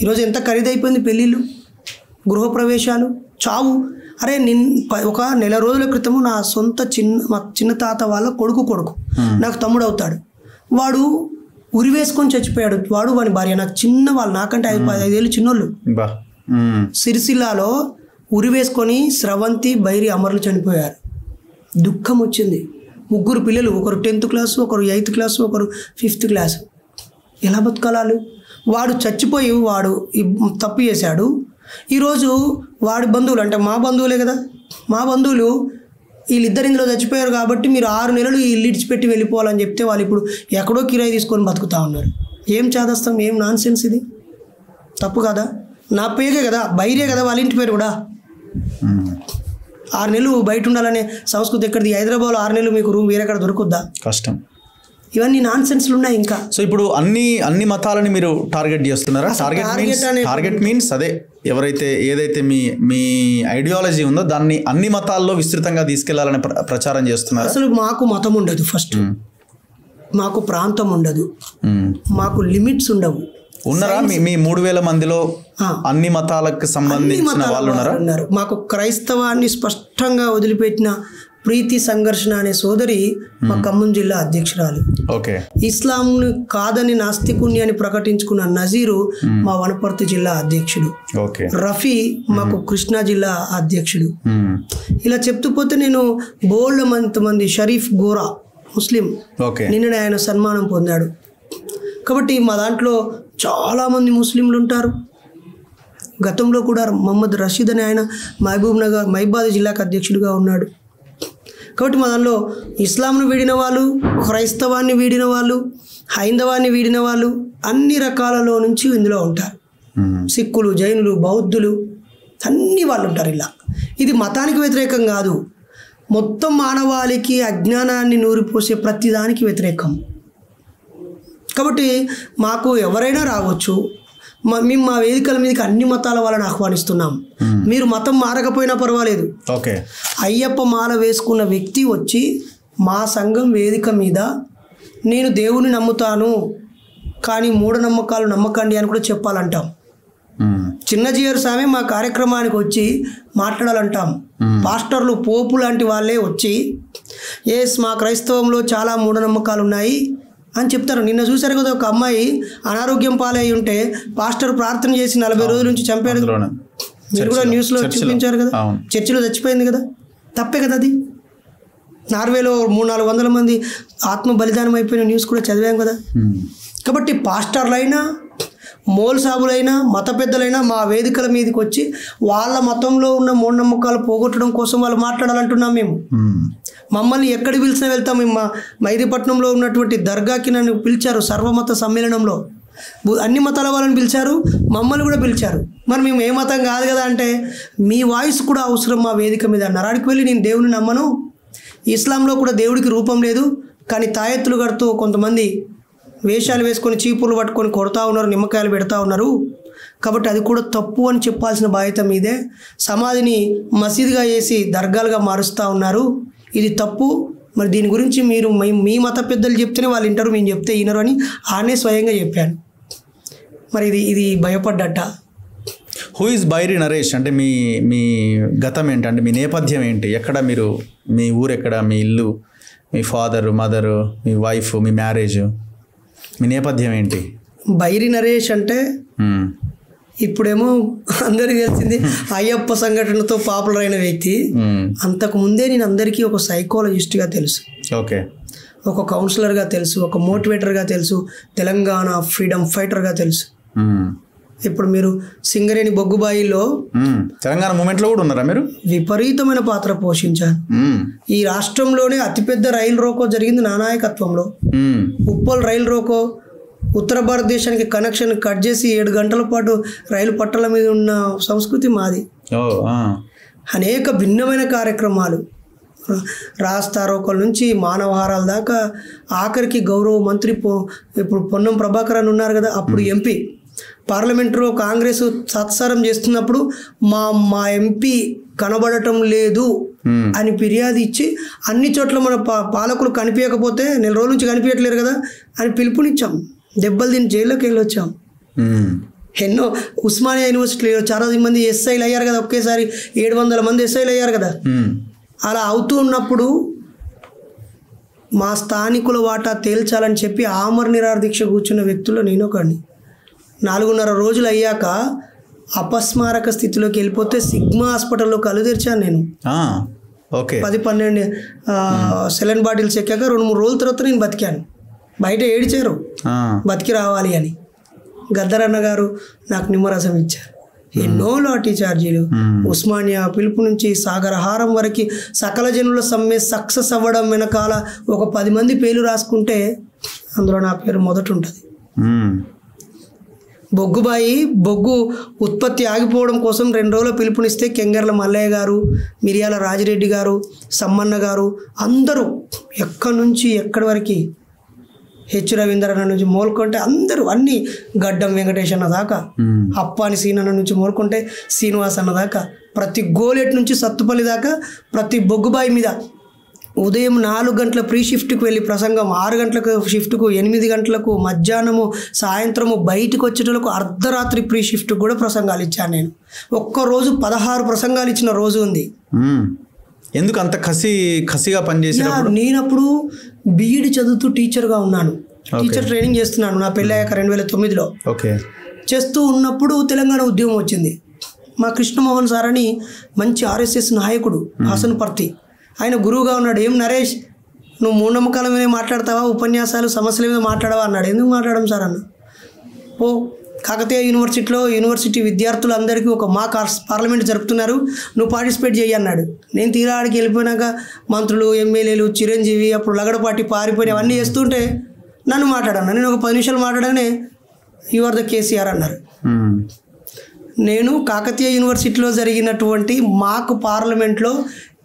ఈరోజు ఎంత ఖరీదైపోయింది, పెళ్ళిళ్ళు, గృహప్రవేశాలు, చావు. అరే ఒక నెల రోజుల క్రితము నా సొంత మా చిన్న తాత వాళ్ళ కొడుకు నాకు తమ్ముడు అవుతాడు, వాడు ఉరివేసుకొని చచ్చిపోయాడు. వాని భార్య నాకు వాళ్ళు నాకంటే 5 ఏళ్ళు చిన్నోళ్ళు. సిరిసిల్లాలో ఉరివేసుకొని స్రవంతి, బైరి అమరులు చనిపోయారు. దుఃఖం వచ్చింది. ముగ్గురు పిల్లలు, ఒకరు 10th క్లాసు, ఒకరు 8th క్లాసు, ఒకరు 5th క్లాసు. ఎలా బతకాలి? వాడు చచ్చిపోయి వాడు తప్పు చేశాడు. ఈరోజు వాడి బంధువులు, అంటే మా బంధువులే కదా, మా బంధువులు వీళ్ళిద్దరు ఇందులో చచ్చిపోయారు కాబట్టి మీరు 6 నెలలు ఈ ఇల్లు ఇడిచిపెట్టి వెళ్ళిపోవాలని చెప్తే వాళ్ళు ఇప్పుడు ఎక్కడో కిరాయి తీసుకొని బతుకుతూ ఉన్నారు. ఏం చేదస్తాం? ఏం నాన్ సెన్స్ ఇది? తప్పు కదా? నా పేరే కదా, బైరే కదా వాళ్ళ ఇంటి పేరు కూడా. 6 నెలలు బయట ఉండాలనే సంస్కృతి ఎక్కడిది? హైదరాబాద్లో 6 నెలలు మీకు రూమ్ వేరే ఎక్కడ దొరుకుద్దా? కష్టం. ఇవన్నీ నాన్ సెన్స్లు ఉన్నాయి. ఇంకా సో ఇప్పుడు అన్ని మతాలని మీరు టార్గెట్ చేస్తున్నారా? టార్గెట్ మీన్స్ అదే ఎవరైతే ఏదైతే మీ ఐడియాలజీ ఉందో దాన్ని అన్ని మతాల్లో విస్తృతంగా తీసుకెళ్లాలని ప్రచారం చేస్తున్నారు. అసలు మాకు మతం ఉండదు, ఫస్ట్ మాకు ప్రాంతం ఉండదు, మాకు లిమిట్స్ ఉండవు. ఉన్నారా మీ 3000 మందిలో అన్ని మతాలకు సంబంధించిన వాళ్ళు ఉన్నారు? మాకు క్రైస్తవాన్ని స్పష్టంగా వదిలిపెట్టిన ప్రీతి సంఘర్షణ అనే సోదరి మా ఖమ్మం జిల్లా అధ్యక్షురాలు. ఓకే. ఇస్లాంను కాదని నాస్తికుణ్ణి అని ప్రకటించుకున్న నజీరు మా వనపర్తి జిల్లా అధ్యక్షుడు. ఓకే. రఫీ మాకు కృష్ణా జిల్లా అధ్యక్షుడు. ఇలా చెప్తూ పోతే నేను బోల్డ్ మంది, షరీఫ్ గోరా ముస్లిం, నిన్ననే ఆయన సన్మానం పొందాడు. కాబట్టి మా దాంట్లో చాలామంది ముస్లింలు ఉంటారు. గతంలో కూడా మహమ్మద్ రషీద్ అని ఆయన మహబూబాద్ జిల్లాకు అధ్యక్షుడిగా ఉన్నాడు. కాబట్టి మా దానిలో ఇస్లాంను వీడిన వాళ్ళు, క్రైస్తవాన్ని వీడిన వాళ్ళు, హైందవాన్ని వీడిన వాళ్ళు, అన్ని రకాలలో నుంచి ఇందులో ఉంటారు. సిక్కులు, జైనులు, బౌద్ధులు, అన్ని వాళ్ళు ఉంటారు. ఇలా ఇది మతానికి వ్యతిరేకం కాదు, మొత్తం మానవాళికి అజ్ఞానాన్ని నూరిపోసే ప్రతిదానికి వ్యతిరేకం. కాబట్టి మాకు ఎవరైనా రావచ్చు. మేము మా వేదికల మీదకి అన్ని మతాల వాళ్ళని ఆహ్వానిస్తున్నాం. మీరు మతం మారకపోయినా పర్వాలేదు. ఓకే. అయ్యప్ప మాల వేసుకున్న వ్యక్తి వచ్చి మా సంఘం వేదిక మీద నేను దేవుని నమ్ముతాను కానీ మూఢనమ్మకాలు నమ్మకండి అని కూడా చెప్పాలంటాం. చిన్నజీయర్ స్వామి మా కార్యక్రమానికి వచ్చి మాట్లాడాలంటాం. పాస్టర్లు, పోపు లాంటి వాళ్ళే వచ్చి మా క్రైస్తవంలో చాలా మూఢనమ్మకాలు ఉన్నాయి అని చెప్తారు. నిన్న చూశారు కదా, ఒక అమ్మాయి అనారోగ్యం పాలై ఉంటే పాస్టర్ ప్రార్థన చేసి 40 రోజుల నుంచి చంపారు. మీరు కూడా న్యూస్లో చూపించారు కదా, చర్చిలో చచ్చిపోయింది కదా. తప్పే కదా అది. నార్వేలో 300-400 మంది ఆత్మ బలిదానం అయిపోయిన న్యూస్ కూడా చదివాం కదా. కాబట్టి పాస్టర్లైనా, మోల్ సాబులైనా, మత పెద్దలైనా మా వేదికల మీదకి వచ్చి వాళ్ళ మతంలో ఉన్న మూఢనమ్మకాలు పోగొట్టడం కోసం వాళ్ళు మాట్లాడాలంటున్నాం. మేము మమ్మల్ని ఎక్కడికి పిలిచినా వెళ్తాం. మేము మైదీపట్నంలో ఉన్నటువంటి దర్గాకి నన్ను పిలిచారు సర్వమత సమ్మేళనంలో. అన్ని మతాల వాళ్ళని పిలిచారు, మమ్మల్ని కూడా పిలిచారు. మరి మేము ఏ మతం కాదు కదా అంటే మీ వాయిస్ కూడా అవసరం మా వేదిక మీద అన్నారు. అక్కడికి వెళ్ళి నేను దేవుని నమ్మను, ఇస్లాంలో కూడా దేవుడికి రూపం లేదు, కానీ తాయెత్తులు కడుతూ కొంతమంది వేషాలు వేసుకొని చీపుర్లు పట్టుకొని కొడతా ఉన్నారు, నిమ్మకాయలు పెడతా ఉన్నారు. కాబట్టి అది కూడా తప్పు అని చెప్పాల్సిన బాధ్యత మీదే. సమాధిని మసీదుగా చేసి దర్గాలుగా మారుస్తూ ఉన్నారు, ఇది తప్పు. మరి దీని గురించి మీరు మీ మత పెద్దలు చెప్తేనే వాళ్ళు వింటారు, మేము చెప్తే వినరు అని ఆనే స్వయంగా చెప్పాను. మరి ఇది భయపడ్డట. హూ ఇస్ బైరి నరేష్ అంటే మీ గతం ఏంటి, అంటే మీ నేపథ్యం ఏంటి, ఎక్కడ మీరు, మీ ఊరు ఎక్కడ, మీ ఇల్లు, మీ ఫాదరు, మదరు, మీ వైఫ్, మీ మ్యారేజ్, మీ నేపథ్యం ఏంటి? బైరి నరేష్ అంటే ఇప్పుడేమో అందరికీ తెలిసింది అయ్యప్ప సంఘటనతో పాపులర్ అయిన వ్యక్తి. అంతకు ముందే నేను అందరికీ ఒక సైకాలజిస్ట్గా తెలుసు, ఓకే, ఒక కౌన్సిలర్గా తెలుసు, ఒక మోటివేటర్గా తెలుసు, తెలంగాణ ఫ్రీడమ్ ఫైటర్గా తెలుసు. ఇప్పుడు మీరు సింగరేణి బొగ్గుబాయిలో తెలంగాణ మూమెంట్లో కూడా ఉన్నారా మీరు? విపరీతమైన పాత్ర పోషించారు. ఈ రాష్ట్రంలోనే అతిపెద్ద రైలు రోకో జరిగింది నా నాయకత్వంలో. ఉప్పల్ రైలు రోకో ఉత్తర భారతదేశానికి కనెక్షన్ కట్ చేసి 7 గంటల పాటు రైలు పట్టాల మీద ఉన్న సంస్కృతి మాది. అనేక భిన్నమైన కార్యక్రమాలు, రాస్తారోకల నుంచి మానవహారాల దాకా, ఆఖరికి గౌరవ మంత్రి ఇప్పుడు పొన్నం ప్రభాకర్ అని ఉన్నారు కదా, అప్పుడు ఎంపీ, పార్లమెంటులో కాంగ్రెస్ సత్సారం చేస్తున్నప్పుడు మా ఎంపీ కనబడటం లేదు అని ఫిర్యాదు ఇచ్చి అన్ని చోట్ల మన పాలకులు కనిపించకపోతే 4 రోజుల నుంచి కనిపించట్లేరు కదా అని పిలుపునిచ్చాం. దెబ్బలు తిని జైల్లోకి వెళ్ళొచ్చాం. ఎన్నో ఉస్మానియా యూనివర్సిటీలో చాలా మంది ఎస్ఐలు అయ్యారు కదా, ఒకేసారి 700 మంది ఎస్ఐలు అయ్యారు కదా. అలా అవుతూ ఉన్నప్పుడు మా స్థానికుల వాటా తేల్చాలని చెప్పి ఆమర నిరాహార దీక్ష కూర్చున్న వ్యక్తుల్లో నేను ఒకడిని. 4.5 రోజులు అయ్యాక అపస్మారక స్థితిలోకి వెళ్ళిపోతే సిగ్మా హాస్పిటల్లో కళ్ళు తెరిచాను నేను. ఓకే 10-12 సెలైన్ బాటిల్స్ ఎక్కాక 2-3 రోజుల తర్వాత నేను బతికాను. బయట ఏడిచారు బతికి రావాలి అని. గద్దరన్న గారు నాకు నిమ్మరసం ఇచ్చారు. ఎన్నో లాఠీ ఛార్జీలు, ఉస్మానియా పిలుపు నుంచి సాగరహారం వరకు సకల జనుల సమ్మె సక్సెస్ అవ్వడం వెనకాల ఒక 10 మంది పేర్లు రాసుకుంటే అందులో నా పేరు మొదట ఉంటుంది. బొగ్గుబాయి బొగ్గు ఉత్పత్తి ఆగిపోవడం కోసం 2 రోజుల పిలుపునిస్తే కెంగర్ల మల్లయ్య గారు, మిరియాల రాజిరెడ్డి గారు, సమ్మన్న గారు అందరూ ఎక్కడి నుంచి ఎక్కడి వరకు, హెచ్ రవీంద్రన్న నుంచి మోల్కొంటే అందరూ అన్ని గడ్డం వెంకటేష్ అన్న దాకా, అప్పాని సీనన్న నుంచి మోల్కొంటే శ్రీనివాస్ అన్న దాకా, ప్రతి గోలెట్ నుంచి సత్తుపల్లి దాకా ప్రతి బొగ్గుబాయి మీద ఉదయం 4 గంటల ప్రీ షిఫ్ట్కి వెళ్ళి ప్రసంగం, 6 గంటలకు షిఫ్ట్కు, 8 గంటలకు, మధ్యాహ్నము, సాయంత్రము బయటకు వచ్చేటోళ్ళకు అర్ధరాత్రి ప్రీ షిఫ్ట్కి కూడా ప్రసంగాలు ఇచ్చాను నేను. ఒక్కరోజు 16 ప్రసంగాలు ఇచ్చిన రోజు ఉంది. ఎందుకు అంత కసిగా పనిచేసినప్పుడు? నేను అప్పుడు బీఈడి చదువుతూ టీచర్గా ఉన్నాను. టీచర్ ట్రైనింగ్ చేస్తున్నాను. నా పెళ్ళయ్యాక 2009లో చేస్తూ ఉన్నప్పుడు తెలంగాణ ఉద్యమం వచ్చింది. మా కృష్ణమోహన్ సార్ అని మంచి RSS నాయకుడు, హాసన్పర్తి, ఆయన గురువుగా ఉన్నాడు. ఏం నరేష్, నువ్వు మూఢనమ్మకాల మీద మాట్లాడతావా, ఉపన్యాసాలు సమస్యల మీద మాట్లాడవా అన్నాడు. ఎందుకు మాట్లాడడం సార్ అన్న. ఓ కాకతీయ యూనివర్సిటీలో యూనివర్సిటీ విద్యార్థులందరికీ ఒక మాక్ పార్లమెంట్ జరుపుతున్నారు, నువ్వు పార్టిసిపేట్ చేయి అన్నాడు. నేను తీరా ఆడికి వెళ్ళిపోయినాక మంత్రులు, ఎమ్మెల్యేలు, చిరంజీవి, అప్పుడు లగడపాటి పారిపోయి అవన్నీ చేస్తుంటే నన్ను మాట్లాడన్నా. నేను ఒక 10 నిమిషాలు మాట్లాడగానే యు ఆర్ ద కేసీఆర్ అన్నారు. నేను కాకతీయ యూనివర్సిటీలో జరిగినటువంటి మాక్ పార్లమెంట్లో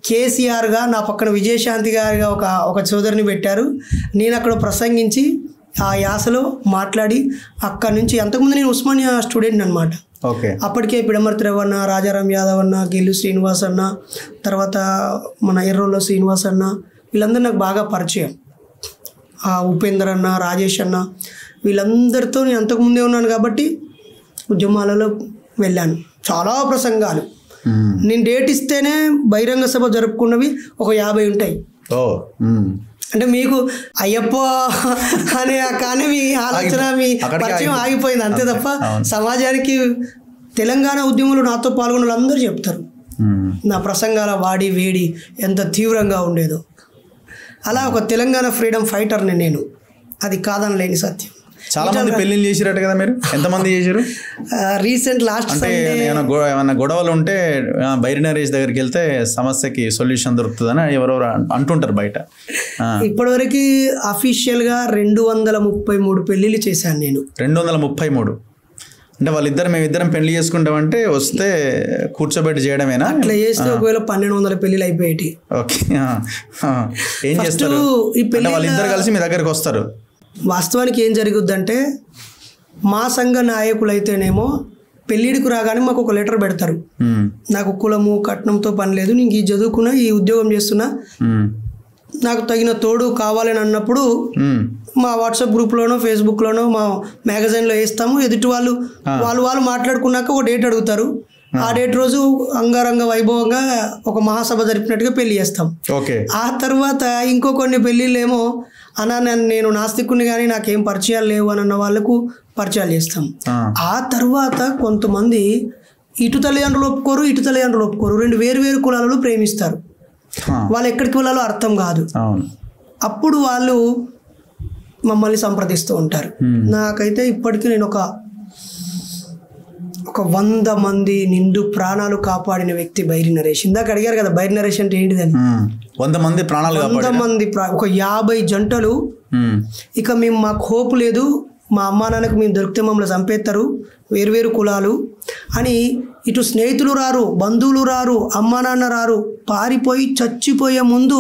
కేసీఆర్గా, నా పక్కన విజయశాంతి గారిగా ఒక సోదరిని పెట్టారు. నేను అక్కడ ప్రసంగించి ఆ యాసలో మాట్లాడి అక్కడి నుంచి, అంతకుముందు నేను ఉస్మానియా స్టూడెంట్ అనమాట. అప్పటికే పిడమర్తి రవణ, రాజారాం యాదవ్ అన్న, గిల్లు శ్రీనివాస్ అన్న, తర్వాత మన ఎర్రోల్లో శ్రీనివాస్ అన్న, వీళ్ళందరూ నాకు బాగా పరిచయం. ఉపేందర్ అన్న, రాజేష్ అన్న, వీళ్ళందరితో నేను అంతకుముందే ఉన్నాను కాబట్టి ఉద్యమాలలో వెళ్ళాను. చాలా ప్రసంగాలు నేను డేట్ ఇస్తేనే బహిరంగ సభ జరుపుకున్నవి ఒక 50 ఉంటాయి. అంటే మీకు అయ్యప్ప అనే కానీ మీ ఆలోచన, మీ పరిచయం ఆగిపోయింది అంతే తప్ప సమాజానికి తెలంగాణ ఉద్యమంలో నాతో పాల్గొన్న వాళ్ళందరూ చెప్తారు నా ప్రసంగాల వాడి వేడి ఎంత తీవ్రంగా ఉండేదో. అలా ఒక తెలంగాణ ఫ్రీడమ్ ఫైటర్ని నేను, అది కాదనలేని సత్యం. చాలా మంది పెళ్లిళ్ళు చేసిరట కదా మీరు? ఎంతమంది చేశారు? రీసెంట్ లాస్ట్ అంటే ఏమైనా గొడవలు ఉంటే బైరి నరేష్ దగ్గరికి వెళ్తే సమస్యకి సొల్యూషన్ దొరుకుతుందని ఎవరెవరు అంటుంటారు బయట. ఇప్పటివరకు అఫీషియల్గా 233 పెళ్లిళ్ళు చేశాను నేను. 233 అంటే వాళ్ళిద్దరు మేమిద్దరం పెళ్లి చేసుకుంటామంటే వస్తే కూర్చోబెట్టి చేయడమేనా? అట్లా చేస్తే ఒకవేళ 1200 పెళ్లిళ్ళు అయిపోయేటి. ఓకే, ఏం చేస్తారు? వాళ్ళిద్దరు కలిసి మీ దగ్గరికి వస్తారు. వాస్తవానికి ఏం జరుగుద్దంటే మా సంఘ నాయకులు అయితేనేమో పెళ్ళిడికి రాగానే మాకు ఒక లెటర్ పెడతారు. నాకు కులము కట్నంతో పని లేదు, నేను ఈ చదువుకున్నా, ఈ ఉద్యోగం చేస్తున్నా, నాకు తగిన తోడు కావాలని అన్నప్పుడు మా వాట్సాప్ గ్రూప్లోనో ఫేస్బుక్లోనో మా మ్యాగజైన్లో వేస్తాము. ఎదుటి వాళ్ళు మాట్లాడుకున్నాక ఒక డేట్ అడుగుతారు. ఆ డేట్ రోజు అంగరంగ వైభవంగా ఒక మహాసభ జరిపినట్టుగా పెళ్లి చేస్తాం. ఆ తర్వాత ఇంకో కొన్ని పెళ్ళిళ్ళు ఏమో నేను నాస్తికుని కానీ నాకేం పరిచయాలు లేవు అని అన్న వాళ్ళకు పరిచయాలు చేస్తాం. ఆ తర్వాత కొంతమంది ఇటు తల్లిదండ్రులు ఒప్పుకోరు, ఇటు తల్లిదండ్రులు ఒప్పుకోరు, 2 వేరు కులాలలో ప్రేమిస్తారు. వాళ్ళు ఎక్కడికి వెళ్ళాలో అర్థం కాదు. అప్పుడు వాళ్ళు మమ్మల్ని సంప్రదిస్తూ ఉంటారు. నాకైతే ఇప్పటికీ నేను ఒక 100 మంది నిండు ప్రాణాలు కాపాడిన వ్యక్తి బైరి నరేష్. ఇందాక అడిగారు కదా బైరి నరేష్ అంటే ఏంటిదని. 100 మంది ప్రాణాలు, 100 మంది, ఒక 50 జంటలు. ఇక మేము మాకు హోప్ లేదు, మా అమ్మా నాన్నకు మేము దొరికితే మమ్మల్ని చంపేస్తారు, వేరు కులాలు అని ఇటు స్నేహితులు రారు, బంధువులు రారు, అమ్మా నాన్న రారు, పారిపోయి చచ్చిపోయే ముందు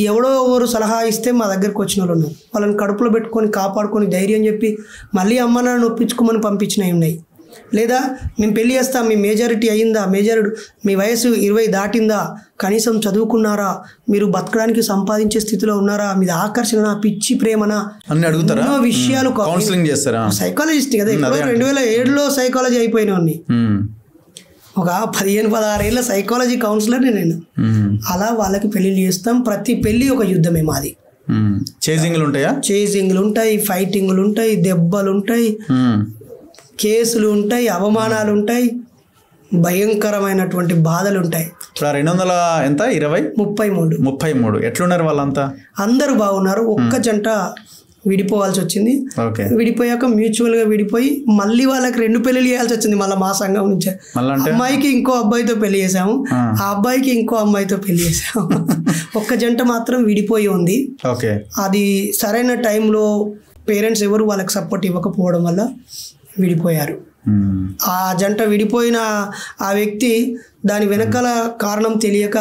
ఎవడో ఎవరు సలహా ఇస్తే మా దగ్గరికి వచ్చిన వాళ్ళు ఉన్నారు. వాళ్ళని కడుపులో పెట్టుకొని కాపాడుకొని ధైర్యం చెప్పి మళ్ళీ అమ్మా నాన్న ఒప్పించుకోమని పంపించినవి ఉన్నాయి. లేదా మేము పెళ్ళి చేస్తాం, మీ మేజారిటీ అయ్యిందా, మీ వయసు 20 దాటిందా, కనీసం చదువుకున్నారా, మీరు బతకడానికి సంపాదించే స్థితిలో ఉన్నారా, మీద ఆకర్షణ, పిచ్చి ప్రేమనా అన్ని అడుగుతారా? ఎన్నో విషయాలు. కౌన్సిలింగ్ చేస్తారా? సైకాలజిస్ట్ కదా, ఇప్పుడు 2007లో సైకాలజీ అయిపోయినవన్నీ. ఒక 15-16 ఏళ్ళ సైకాలజీ కౌన్సిలర్ని నేను. అలా వాళ్ళకి పెళ్ళిళ్ళు చేస్తాం. ప్రతి పెళ్ళి ఒక యుద్ధమే మాది. చేజింగ్లు ఉంటాయా? చేజింగ్లు ఉంటాయి, ఫైటింగ్లు ఉంటాయి, దెబ్బలు ఉంటాయి, కేసులు ఉంటాయి, అవమానాలు ఉంటాయి. భయంకరమైనటువంటి బాధలు ఉంటాయి. ఇప్పుడు 200 ఎంత 33 ఎట్లున్నారు వాళ్ళంతా? అందరూ బాగున్నారు. ఒక్క జంట విడిపోవాల్సి వచ్చింది. విడిపోయాక మ్యూచువల్గా విడిపోయి మళ్ళీ వాళ్ళకి 2 పెళ్లిళ్ళు చేయాల్సి వచ్చింది. మళ్ళీ మా సంఘం నుంచే అమ్మాయికి ఇంకో అబ్బాయితో పెళ్లి చేసాము, ఆ అబ్బాయికి ఇంకో అమ్మాయితో పెళ్లి చేసాము. ఒక్క జంట మాత్రం విడిపోయి ఉంది. అది సరైన టైంలో పేరెంట్స్ ఎవరు వాళ్ళకి సపోర్ట్ ఇవ్వకపోవడం వల్ల విడిపోయారు. ఆ జంట విడిపోయిన ఆ వ్యక్తి దాని వెనకాల కారణం తెలియక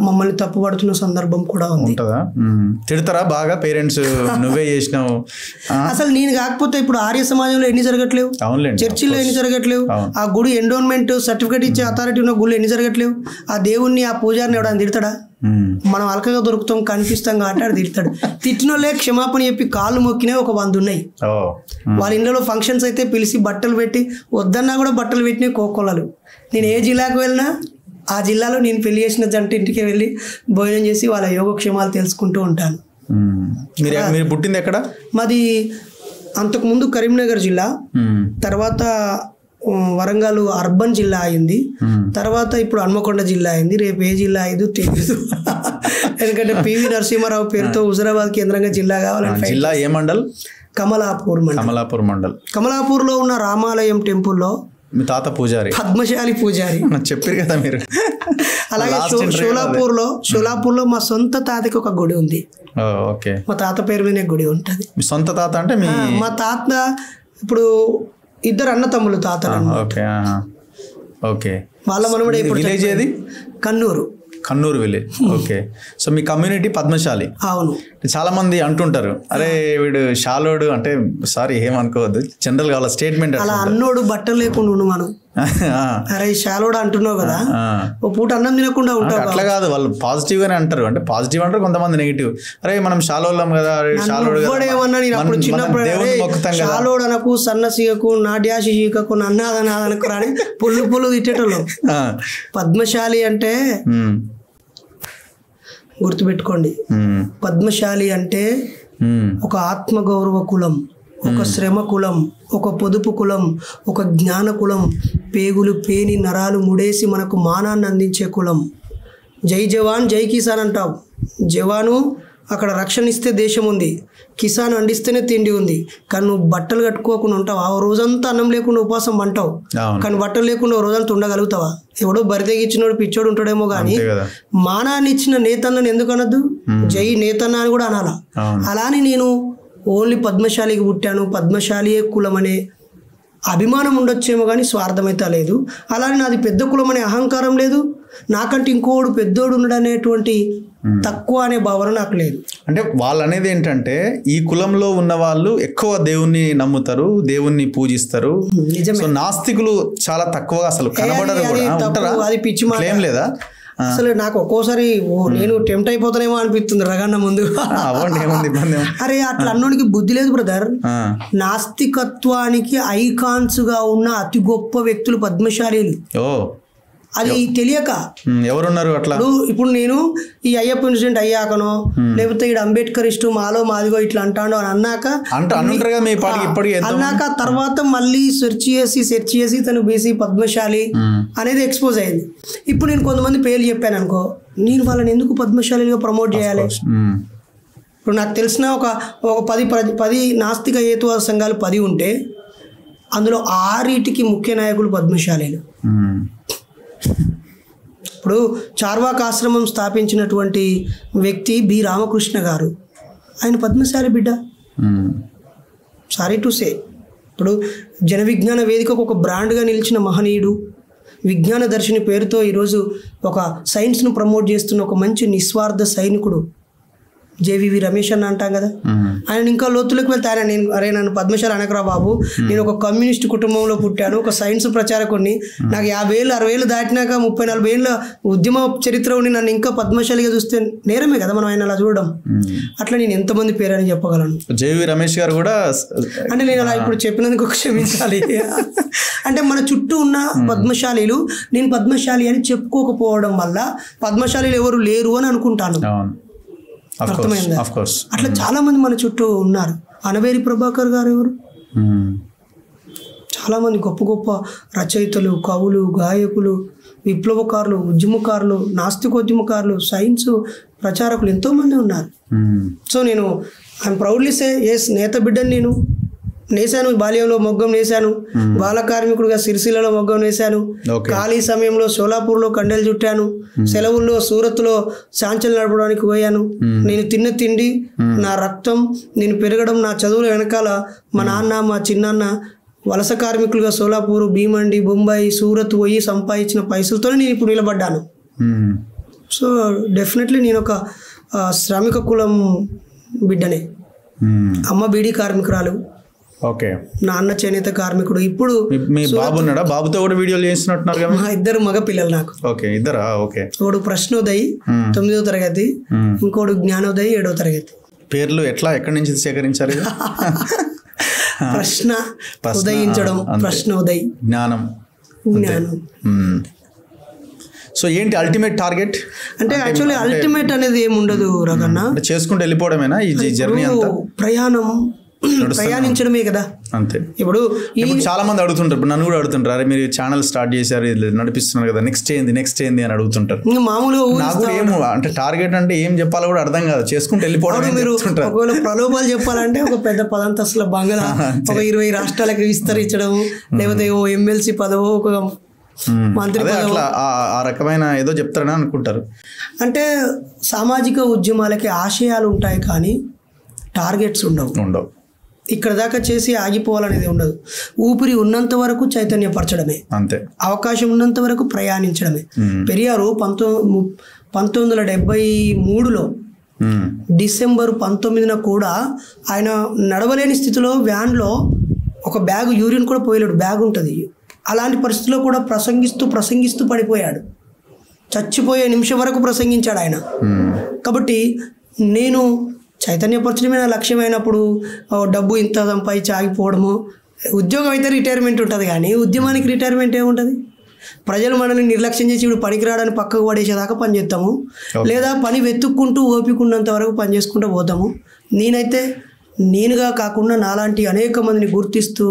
మమ్మల్ని తప్పుపడుతున్న సందర్భం కూడా ఉంది. తిడతారా బాగా పేరెంట్స్? నువ్వే చేసినావు. అసలు నేను కాకపోతే ఇప్పుడు ఆర్య సమాజంలో ఎన్ని జరగట్లేవు, చర్చిల్లో ఎన్ని జరగట్లేవు, ఆ గుడి ఎండోన్మెంట్ సర్టిఫికేట్ ఇచ్చే అథారిటీ ఉన్న గుళ్ళు ఎన్ని జరగట్లేవు. ఆ దేవుణ్ణి ఆ పూజారిని ఎవడని తిడతాడా? మనం అలకగా దొరుకుతాం, కనిపిస్తాం కాబట్టి ఆడు తిడతాడు. తిట్టిన వాళ్ళే క్షమాపణ చెప్పి కాళ్ళు మొక్కినే ఒక 100 ఉన్నాయి. వాళ్ళ ఇంట్లో ఫంక్షన్స్ అయితే పిలిచి బట్టలు పెట్టి వద్దన్నా కూడా బట్టలు పెట్టిన కోకొల్లలు. నేను ఏ జిల్లాకు వెళ్ళినా ఆ జిల్లాలో నేను పెళ్లి చేసిన జంట ఇంటికి వెళ్ళి భోజనం చేసి వాళ్ళ యోగక్షేమాలు తెలుసుకుంటూ ఉంటాను. మీరు పుట్టింది ఎక్కడ? మాది అంతకుముందు కరీంనగర్ జిల్లా, తర్వాత వరంగల్ అర్బన్ జిల్లా అయింది, తర్వాత ఇప్పుడు హన్మకొండ జిల్లా అయింది. రేపు ఏ జిల్లా అయిందో తెలియదు. ఎందుకంటే పివి నరసింహారావు పేరుతో హుజరాబాద్ కేంద్రంగా జిల్లా కావాలని. జిల్లా ఏ మండల్? కమలాపూర్ మండల్. కమలాపూర్లో ఉన్న రామాలయం టెంపుల్లో మీ తాత పూజారి, పద్మశాలి పూజారి చెప్పారు కదా మీరు. అలాగే షోలాపూర్లో మా సొంత తాతకి ఒక గుడి ఉంది. మా తాత పేరు మీదనే గుడి ఉంటుంది. మీ సొంత తాత అంటే? మా తాత ఇప్పుడు 2 అన్న తమ్ముళ్ళు తాతలు. వాళ్ళ మనవడు విలేజ్ ఏది? కన్నూరు విలేజ్. సో మీ కమ్యూనిటీ పద్మశాలి. అవును. చాలా మంది అంటుంటారు, అరే వీడు షాలోడు అంటే, సారీ ఏమనుకోవద్దు, జనరల్ గా స్టేట్మెంట్. అలా అన్నోడు బట్టలు లేకుండా మనం అరే షాలోడు అంటున్నావు కదా, ఓ పూట అన్నం తినకుండా ఉంటావు. అట్లా కాదు, వాళ్ళు పాజిటివ్ గానే అంటారు. అంటే పాజిటివ్ అంటారు, కొంతమంది నెగిటివ్. అరే మనం షాలోళ్ళం కదా, ఏమన్నా నేను అప్పుడు చిన్నప్పుడు షాలోడు అనకు, సన్నసీగకు, నాడ్యాసి చీకకు, నన్నాదనాదనకు రాని పుల్లు తిట్టేటోళ్ళు. పద్మశాలి అంటే గుర్తుపెట్టుకోండి, పద్మశాలి అంటే ఒక ఆత్మగౌరవ కులం, ఒక శ్రమ కులం, ఒక పొదుపు కులం, ఒక జ్ఞాన కులం, పేగులు పేని నరాలు ముడేసి మనకు మానాన్ని అందించే కులం. జై జవాన్ జై కిసాన్ అంటాం. జవాను అక్కడ రక్షణ ఇస్తే దేశం ఉంది, కిసాన్ అండిస్తేనే తిండి ఉంది. కానీ నువ్వు బట్టలు కట్టుకోకుండా ఉంటావు, ఆ రోజంతా అన్నం లేకుండా ఉపవాసం అంటావు. కానీ బట్టలు లేకుండా ఓ రోజంతా ఉండగలుగుతావా? ఎవడో బరితెగిచ్చినోడు పిచ్చోడు ఉంటాడేమో కానీ మానాన్ని ఇచ్చిన నేతన్నని ఎందుకు అనద్దు? జై నేతన్న అని కూడా అనాలా. అలానే నేను ఓన్లీ పద్మశాలికి పుట్టాను, పద్మశాలియే కులం అనే అభిమానం ఉండొచ్చేమో కానీ స్వార్థమైతే లేదు. అలానే నాది పెద్ద కులం అనే అహంకారం లేదు, నాకంటే ఇంకోడు పెద్దోడు ఉన్నాడు అనేటువంటి తక్కువ అనే భావన నాకు లేదు. అంటే వాళ్ళు అనేది ఏంటంటే, ఈ కులంలో ఉన్న వాళ్ళు ఎక్కువ దేవుణ్ణి నమ్ముతారు, దేవుణ్ణి పూజిస్తారు. సో నాస్తికులు చాలా తక్కువగా అసలు కనబడరు. అది పిచ్చి మాట. ఏం లేదా? అసలు నాకు ఒక్కోసారి నేను టెంప్ట్ అయిపోతానేమో అనిపిస్తుంది రగన్న ముందు. అరే అట్లా అన్నోనికి బుద్ధి లేదు బ్రదర్. నాస్తికత్వానికి ఐకాన్స్ గా ఉన్న అతి గొప్ప వ్యక్తులు పద్మశాలీలు. అది తెలియక ఎవరున్నారు అట్లా. ఇప్పుడు నేను ఈ అయ్యప్ప ఇన్సిడెంట్ అయ్యాకనో, లేకపోతే ఇక్కడ అంబేద్కర్ ఇష్టం మాలో మాదిగో ఇట్లా అంటాడో అని అన్నాక తర్వాత మళ్ళీ సెర్చ్ చేసి తను బీసీ పద్మశాలి అనేది ఎక్స్పోజ్ అయింది. ఇప్పుడు నేను కొంతమంది పేర్లు చెప్పాను అనుకో, నేను వాళ్ళని ఎందుకు పద్మశాలిగా ప్రమోట్ చేయాలి? ఇప్పుడు నాకు తెలిసిన ఒక 10 నాస్తిక హేతువాద సంఘాలు 10 ఉంటే అందులో 6 ముఖ్య నాయకులు పద్మశాలీలు. ఇప్పుడు చార్వాక ఆశ్రమం స్థాపించినటువంటి వ్యక్తి బి రామకృష్ణ గారు, ఆయన పద్మశాలి బిడ్డ. Sorry to say. ఇప్పుడు జన విజ్ఞాన వేదికకు ఒక బ్రాండ్గా నిలిచిన మహనీయుడు, విజ్ఞాన దర్శిని పేరుతో ఈరోజు ఒక సైన్స్ను ప్రమోట్ చేస్తున్న ఒక మంచి నిస్వార్థ సైనికుడు జేవివి రమేష్ అన్న అంటాం కదా. ఆయన ఇంకా లోతులకు వెళ్తే ఆయన నన్ను పద్మశాలి అనకరా బాబు, నేను ఒక కమ్యూనిస్ట్ కుటుంబంలో పుట్టాను, ఒక సైన్స్ ప్రచారకుడిని, నాకు 50 ఏళ్ళు 60 ఏళ్ళు దాటినాక 30-40 ఏళ్ళ ఉద్యమ చరిత్ర ఉండి నన్ను ఇంకా పద్మశాలిగా చూస్తే నేరమే కదా మనం ఆయన అలా చూడడం. అట్లా నేను ఎంతమంది పేరని చెప్పగలను. జేవివి రమేష్ గారు కూడా అంటే నేను అలా ఇప్పుడు చెప్పినందుకు క్షమించాలి. అంటే మన చుట్టూ ఉన్న పద్మశాలీలు నేను పద్మశాలి అని చెప్పుకోకపోవడం వల్ల పద్మశాలీలు ఎవరు లేరు అని అనుకుంటాను. అర్థమైందా? అట్లా చాలా మంది మన చుట్టూ ఉన్నారు. అనవేరి ప్రభాకర్ గారు ఎవరు? చాలామంది గొప్ప గొప్ప రచయితలు, కవులు, గాయకులు, విప్లవకారులు, ఉద్యమకారులు, నాస్తికోద్యమకారులు, సైన్స్ ప్రచారకులు ఎంతోమంది ఉన్నారు. సో నేను ఐఎమ్ ప్రౌడ్లీ సే ఎస్, నేత బిడ్డని నేను నేసాను. బాల్యంలో మొగ్గం నేసాను, బాల కార్మికుడిగా సిరిసిల్లలో మొగ్గం నేసాను, ఖాళీ సమయంలో సోలాపూర్లో కండెలు చుట్టాను, సెలవుల్లో సూరత్లో సాంచలు నడపడానికి పోయాను. నేను తిన్న తిండి, నా రక్తం, నేను పెరగడం, నా చదువుల వెనకాల మా నాన్న, మా చిన్నాన్న వలస కార్మికులుగా సోలాపూర్, భీమండి, బొంబాయి, సూరత్ పోయి సంపాదించిన పైసలతోనే నేను ఇప్పుడు నిలబడ్డాను. సో డెఫినెట్లీ నేను ఒక శ్రామిక కులం బిడ్డనే. అమ్మ బీడీ కార్మికురాలు, ఓకే, నాన్న చేనేత కార్మికుడు. ఇప్పుడు మీ బాబు ఉన్నాడా? బాబుతో కూడా వీడియోలు చేస్తున్నట్టున్నారు కదా? మా ఇద్దరు మగ పిల్లలు నాకు. ఓకే, ఇద్దరా? ఓకే. ఒకడు ప్రశ్నోదయ్ 9వ తరగతి, ఇంకోడు జ్ఞానోదయ్ 7వ తరగతి. పేర్లు ఎక్కడి నుంచి సేకరించారు? ప్రశ్న ఉదయించడం, ప్రశ్నోదయ్, జ్ఞానం. సో ఏంటి అల్టిమేట్ టార్గెట్? అంటే యాక్చువల్లీ అల్టిమేట్ అనేది ఏముండదు రగన్న, చేసుకుంటూ వెళ్ళిపోవడమేనా ఈ జర్నీ అంతా? ప్రయాణించడమే కదా అంతే. ఇప్పుడు చాలా మంది అడుగుతుంటారు, ఇప్పుడు నన్ను కూడా అడుగుతుంటారు, అరే మీరు ఛానల్ స్టార్ట్ చేశారు, నడిపిస్తున్నారు కదా, నెక్స్ట్ ఏంది అని అడుగుతుంటారు. మామూలుగా నాకు ఏమో అంటే టార్గెట్ అంటే ఏం చెప్పాలో కూడా అర్థం కాదు, చేసుకుంటూ వెళ్ళిపోవడం. మీరు ఒకవేళ ప్రలోభాలు చెప్పాలంటే ఒక పెద్ద 10 అంతస్తుల బంగ్లా ఒక 20 రాష్ట్రాలకు విస్తరించడం, లేకపోతే ఓ ఎమ్మెల్సీ పదవో, ఒక మంత్రి పదవో, ఆ రకమైన ఏదో చెప్తారని అనుకుంటారు. అంటే సామాజిక ఉద్యమాలకి ఆశయాలు ఉంటాయి కానీ టార్గెట్స్ ఉండవు. ఇక్కడ దాకా చేసి ఆగిపోవాలనేది ఉండదు. ఊపిరి ఉన్నంత వరకు చైతన్యపరచడమే, అంతే. అవకాశం ఉన్నంత వరకు ప్రయాణించడమే. పెరియారు 1973లో డిసెంబర్ 19న కూడా ఆయన నడవలేని స్థితిలో వ్యాన్లో ఒక బ్యాగ్, యూరిన్ కూడా పోయలేడు, బ్యాగ్ ఉంటుంది. అలాంటి పరిస్థితిలో కూడా ప్రసంగిస్తూ పడిపోయాడు. చచ్చిపోయే నిమిషం వరకు ప్రసంగించాడు ఆయన. కాబట్టి నేను చైతన్యపరచడమే నా లక్ష్యమైనప్పుడు డబ్బు ఇంత సంపాదించి ఆగిపోవడము, ఉద్యోగం అయితే రిటైర్మెంట్ ఉంటుంది కానీ ఉద్యమానికి రిటైర్మెంట్ ఏముంటుంది? ప్రజలు మనల్ని నిర్లక్ష్యం చేసి ఇప్పుడు పనికి రావడానికి పక్కకు పడేసేదాకా పని చేస్తాము, లేదా పని వెతుక్కుంటూ ఓపికన్నంత వరకు పని చేసుకుంటూ పోతాము. నేనైతే నేనుగా కాకుండా నాలాంటి అనేక మందిని గుర్తిస్తూ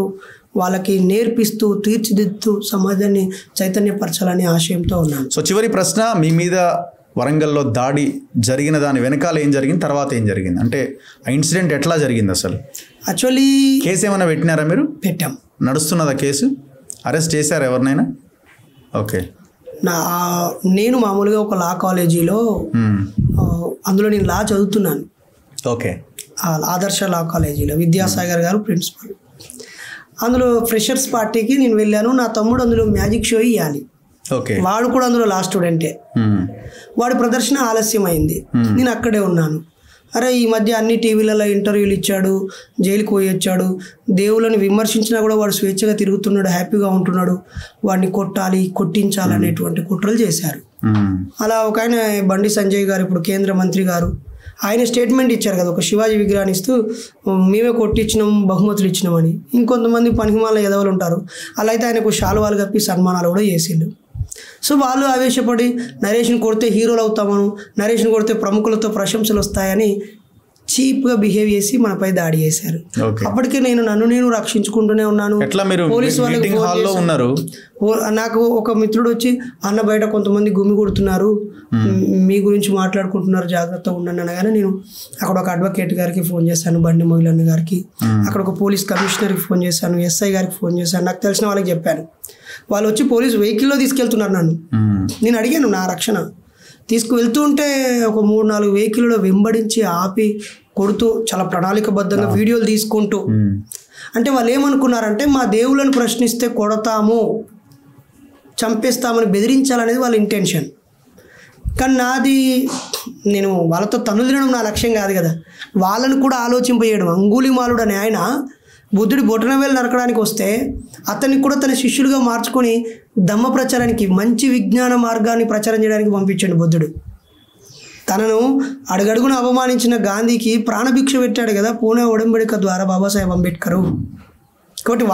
వాళ్ళకి నేర్పిస్తూ తీర్చిదిద్దుతూ సమాజాన్ని చైతన్యపరచాలనే ఆశయంతో ఉన్నాను. సో చివరి ప్రశ్న, మీ మీద వరంగల్లో దాడి జరిగిన దాని వెనకాల ఏం జరిగింది, తర్వాత ఏం జరిగింది, అంటే ఆ ఇన్సిడెంట్ ఎట్లా జరిగింది అసలు? యాక్చువల్లీ కేసు ఏమైనా పెట్టినారా మీరు? పెట్టాం. నడుస్తున్నదా కేసు? అరెస్ట్ చేశారా ఎవరినైనా? ఓకే. నేను మామూలుగా ఒక లా కాలేజీలో, అందులో నేను లా చదువుతున్నాను. ఓకే. ఆదర్శ లా కాలేజీలో విద్యాసాగర్ గారు ప్రిన్సిపల్. అందులో ఫ్రెషర్స్ పార్టీకి నేను వెళ్ళాను. నా తమ్ముడు అందులో మ్యాజిక్ షో ఇవ్వాలి, వాడు కూడా అందులో లా స్టూడెంటే. వాడి ప్రదర్శన ఆలస్యం అయింది, నేను అక్కడే ఉన్నాను. అరే ఈ మధ్య అన్ని టీవీలలో ఇంటర్వ్యూలు ఇచ్చాడు, జైలుకి పోయి వచ్చాడు, దేవుళ్ళని విమర్శించినా కూడా వాడు స్వేచ్ఛగా తిరుగుతున్నాడు, హ్యాపీగా ఉంటున్నాడు, వాడిని కొట్టాలి, కొట్టించాలనేటువంటి కుట్రలు చేశారు. అలా ఒక ఆయన బండి సంజయ్ గారు, ఇప్పుడు కేంద్ర మంత్రి గారు, ఆయన స్టేట్మెంట్ ఇచ్చారు కదా, ఒక శివాజీ విగ్రహాన్ని ఇస్తూ మేమే కొట్టించినాం, బహుమతులు ఇచ్చినామని. ఇంకొంతమంది పనికిమాల ఎదవలు ఉంటారు, అలా అయితే ఆయనకు శాలువాలు కప్పి సన్మానాలు కూడా చేసిండు. సో వాళ్ళు ఆవేశపడి నరేష్ని కొడితే హీరోలు అవుతామను, నరేష్ని కొడితే ప్రముఖులతో ప్రశంసలు వస్తాయని చీప్గా బిహేవ్ చేసి మనపై దాడి చేశారు. అప్పటికే నన్ను రక్షించుకుంటూనే ఉన్నాను. పోలీసు వాళ్ళకి నాకు ఒక మిత్రుడు వచ్చి, అన్న బయట కొంతమంది గుమి కొడుతున్నారు, మీ గురించి మాట్లాడుకుంటున్నారు, జాగ్రత్తగా ఉండండి అనగానే నేను అక్కడ ఒక అడ్వకేట్ గారికి ఫోన్ చేశాను, బండి మొగిలన్న గారికి, అక్కడ ఒక పోలీస్ కమిషనర్కి ఫోన్ చేశాను, ఎస్ఐ గారికి ఫోన్ చేశాను, నాకు తెలిసిన వాళ్ళకి చెప్పాను. వాళ్ళు వచ్చి పోలీసు వెహికల్లో తీసుకెళ్తున్నారు నన్ను. నేను అడిగాను నా రక్షణ. తీసుకువెళ్తూ ఉంటే ఒక 3-4 వెహికల్లో వెంబడించి ఆపి కొడుతూ చాలా ప్రణాళికబద్ధంగా వీడియోలు తీసుకుంటూ, అంటే వాళ్ళు ఏమనుకున్నారంటే మా దేవుళ్ళని ప్రశ్నిస్తే కొడతాము, చంపేస్తామని బెదిరించాలనేది వాళ్ళ ఇంటెన్షన్. కానీ నేను వాళ్ళతో తన్నులు తినడం నా లక్ష్యం కాదు కదా, వాళ్ళని కూడా ఆలోచింపజేయడం. అంగుళిమాలుడు అనే ఆయన బుద్ధుడి బొటనవేలు నరకడానికి వస్తే అతన్ని కూడా తన శిష్యుడిగా మార్చుకొని ధమ్మ ప్రచారానికి, మంచి విజ్ఞాన మార్గాన్ని ప్రచారం చేయడానికి పంపించాడు బుద్ధుడు. తనను అడుగడుగున అవమానించిన గాంధీకి ప్రాణభిక్ష పెట్టాడు కదా పూణే ఒడంబడిక ద్వారా బాబాసాహెబ్ అంబేద్కర్. కాబట్టి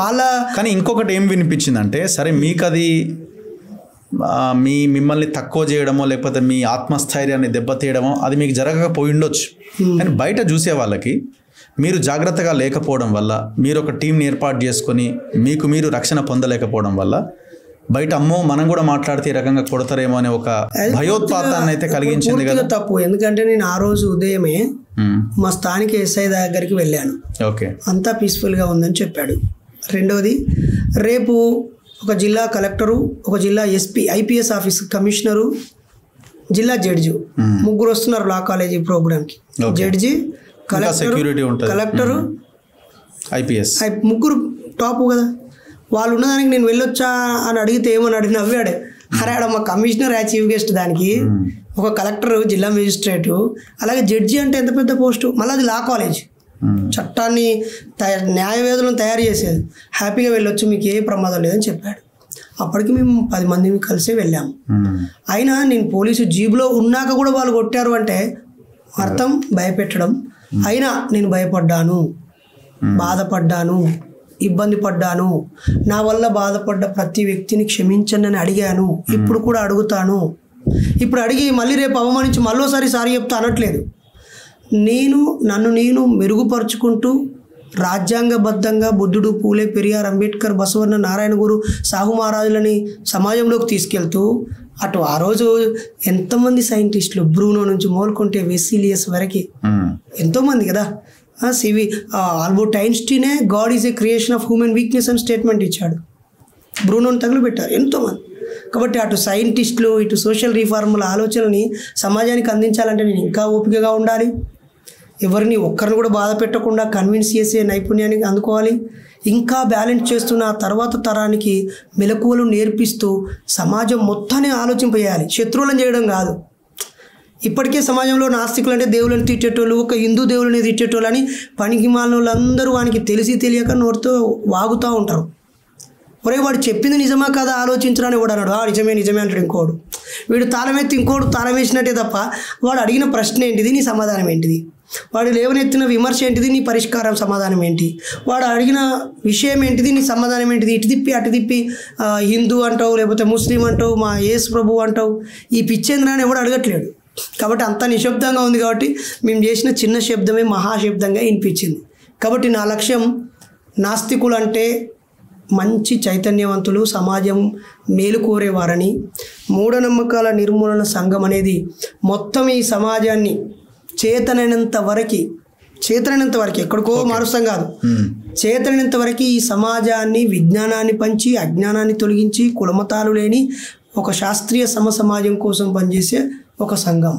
కానీ ఇంకొకటి ఏం వినిపించిందంటే, సరే మీకు అది మిమ్మల్ని తక్కువ చేయడమో లేకపోతే మీ ఆత్మస్థైర్యాన్ని దెబ్బతీయడమో అది మీకు జరగకపోయి ఉండొచ్చు, కానీ బయట చూసే వాళ్ళకి మీరు జాగ్రత్తగా లేకపోవడం వల్ల, మీరు ఒక టీంని ఏర్పాటు చేసుకొని మీకు మీరు రక్షణ పొందలేకపోవడం వల్ల బయట అమ్మో మనం కూడా మాట్లాడితే ఈ రకంగా కొడతారేమో అనే ఒక భయోత్పాతాన్ని అయితే కలిగించింది కదా. తప్పు. ఎందుకంటే నేను ఆ రోజు ఉదయమే మా స్థానిక ఎస్ఐ దగ్గరికి వెళ్ళాను. ఓకే, అంతా పీస్ఫుల్గా ఉందని చెప్పాడు. రెండవది, రేపు ఒక జిల్లా కలెక్టరు, ఒక జిల్లా ఎస్పీ, ఐపీఎస్ ఆఫీస్ కమిషనరు, జిల్లా జడ్జి ముగ్గురు వస్తున్నారు లా కాలేజీ ప్రోగ్రామ్కి. జడ్జి, కలెక్టరు, ఐపీఎస్ ముగ్గురు టాపు కదా. వాళ్ళు ఉన్నదానికి నేను వెళ్ళొచ్చా అని అడిగితే ఏమని నవ్వాడు. అరే ఆడ మా కమిషనర్ చీఫ్ గెస్ట్, దానికి ఒక కలెక్టర్, జిల్లా మేజిస్ట్రేటు, అలాగే జడ్జి అంటే ఎంత పెద్ద పోస్టు. మళ్ళీ అది లా కాలేజ్, చట్టాన్ని న్యాయవేదులను తయారు చేసేది. హ్యాపీగా వెళ్ళొచ్చు, మీకు ఏ ప్రమాదం లేదని చెప్పాడు. అప్పటికి మేము 10 మంది కలిసే వెళ్ళాము. అయినా నేను పోలీసు జీబులో ఉన్నాక కూడా వాళ్ళు కొట్టారు అంటే అర్థం భయపెట్టడం. అయినా నేను భయపడ్డాను, బాధపడ్డాను, ఇబ్బంది పడ్డాను. నా వల్ల బాధపడ్డ ప్రతి వ్యక్తిని క్షమించండి అని అడిగాను. ఇప్పుడు కూడా అడుగుతాను. ఇప్పుడు అడిగి మళ్ళీ రేపు అవమానించి మళ్ళోసారి సారీ చెప్తా అనట్లేదు. నన్ను నేను మెరుగుపరుచుకుంటూ రాజ్యాంగబద్ధంగా బుద్ధుడు, పూలే, పెరియార్, అంబేద్కర్, బసవన్న, నారాయణ గురు, సాహు మహారాజులని సమాజంలోకి తీసుకెళ్తూ అటు ఆ రోజు ఎంతోమంది సైంటిస్టులు, బ్రూనో నుంచి మొదలుకుంటే వెసిలియస్ వరకు ఎంతోమంది కదా. ఆల్బర్ట్ ఐన్స్టీనే God is a creation of human weakness అని స్టేట్మెంట్ ఇచ్చాడు. బ్రూనోని తగులుపెట్టారు ఎంతోమంది. కాబట్టి అటు సైంటిస్టులు, ఇటు సోషల్ రిఫార్ముల ఆలోచనని సమాజానికి అందించాలంటే నేను ఇంకా ఓపికగా ఉండాలి. ఎవరిని ఒక్కరిని కూడా బాధ పెట్టకుండా కన్విన్స్ చేసే నైపుణ్యాన్ని అందుకోవాలి. ఇంకా బ్యాలెన్స్ చేస్తున్న తర్వాత తరానికి మెలకువలు నేర్పిస్తూ సమాజం మొత్తాన్ని ఆలోచింపజేయాలి, శత్రువులను చేయడం కాదు. ఇప్పటికే సమాజంలో నాస్తికులు అంటే దేవుళ్ళని తిట్టేటోళ్ళు, ఒక హిందూ దేవుళ్ళని తిట్టేటోళ్ళు అని పనికి మాలిన వాళ్ళందరూ వానికి తెలిసి తెలియక నోటితో వాగుతూ ఉంటారు. ఒరే వాడు చెప్పింది నిజమా కదా ఆలోచించడానికి వాడు అన్నాడు, నిజమే నిజమే అంటాడు ఇంకోడు. వీడు తాళమెత్తి ఇంకోడు తాళం వేసినట్టే తప్ప వాడు అడిగిన ప్రశ్న ఏంటిది, నీ సమాధానం ఏంటిది, వాడు లేవనెత్తిన విమర్శ ఏంటిది, నీ పరిష్కారం సమాధానం ఏంటి, వాడు అడిగిన విషయం ఏంటిది, నీ సమాధానం ఏంటిది. ఇటు తిప్పి అటు తిప్పి హిందూ అంటావు, లేకపోతే ముస్లిం అంటావు, మా యేసు ప్రభు అంటావు. ఈ పిచ్చేంద్రాన్ని ఎవడు అడగట్లేడు. కాబట్టి అంత నిశ్శబ్దంగా ఉంది. కాబట్టి మేము చేసిన చిన్న శబ్దమే మహాశబ్దంగా వినిపించింది. కాబట్టి నా లక్ష్యం, నాస్తికులు అంటే మంచి చైతన్యవంతులు, సమాజం మేలు కోరేవారని, మూఢనమ్మకాల నిర్మూలన సంఘం అనేది మొత్తం ఈ సమాజాన్ని చేతనైనంత వరకు ఎక్కడికో మారుస్తాం కాదు, చేతనైనంత వరకు ఈ సమాజాన్ని, విజ్ఞానాన్ని పంచి అజ్ఞానాన్ని తొలగించి కులమతాలు లేని ఒక శాస్త్రీయ సమాజం కోసం పనిచేసే ఒక సంఘం.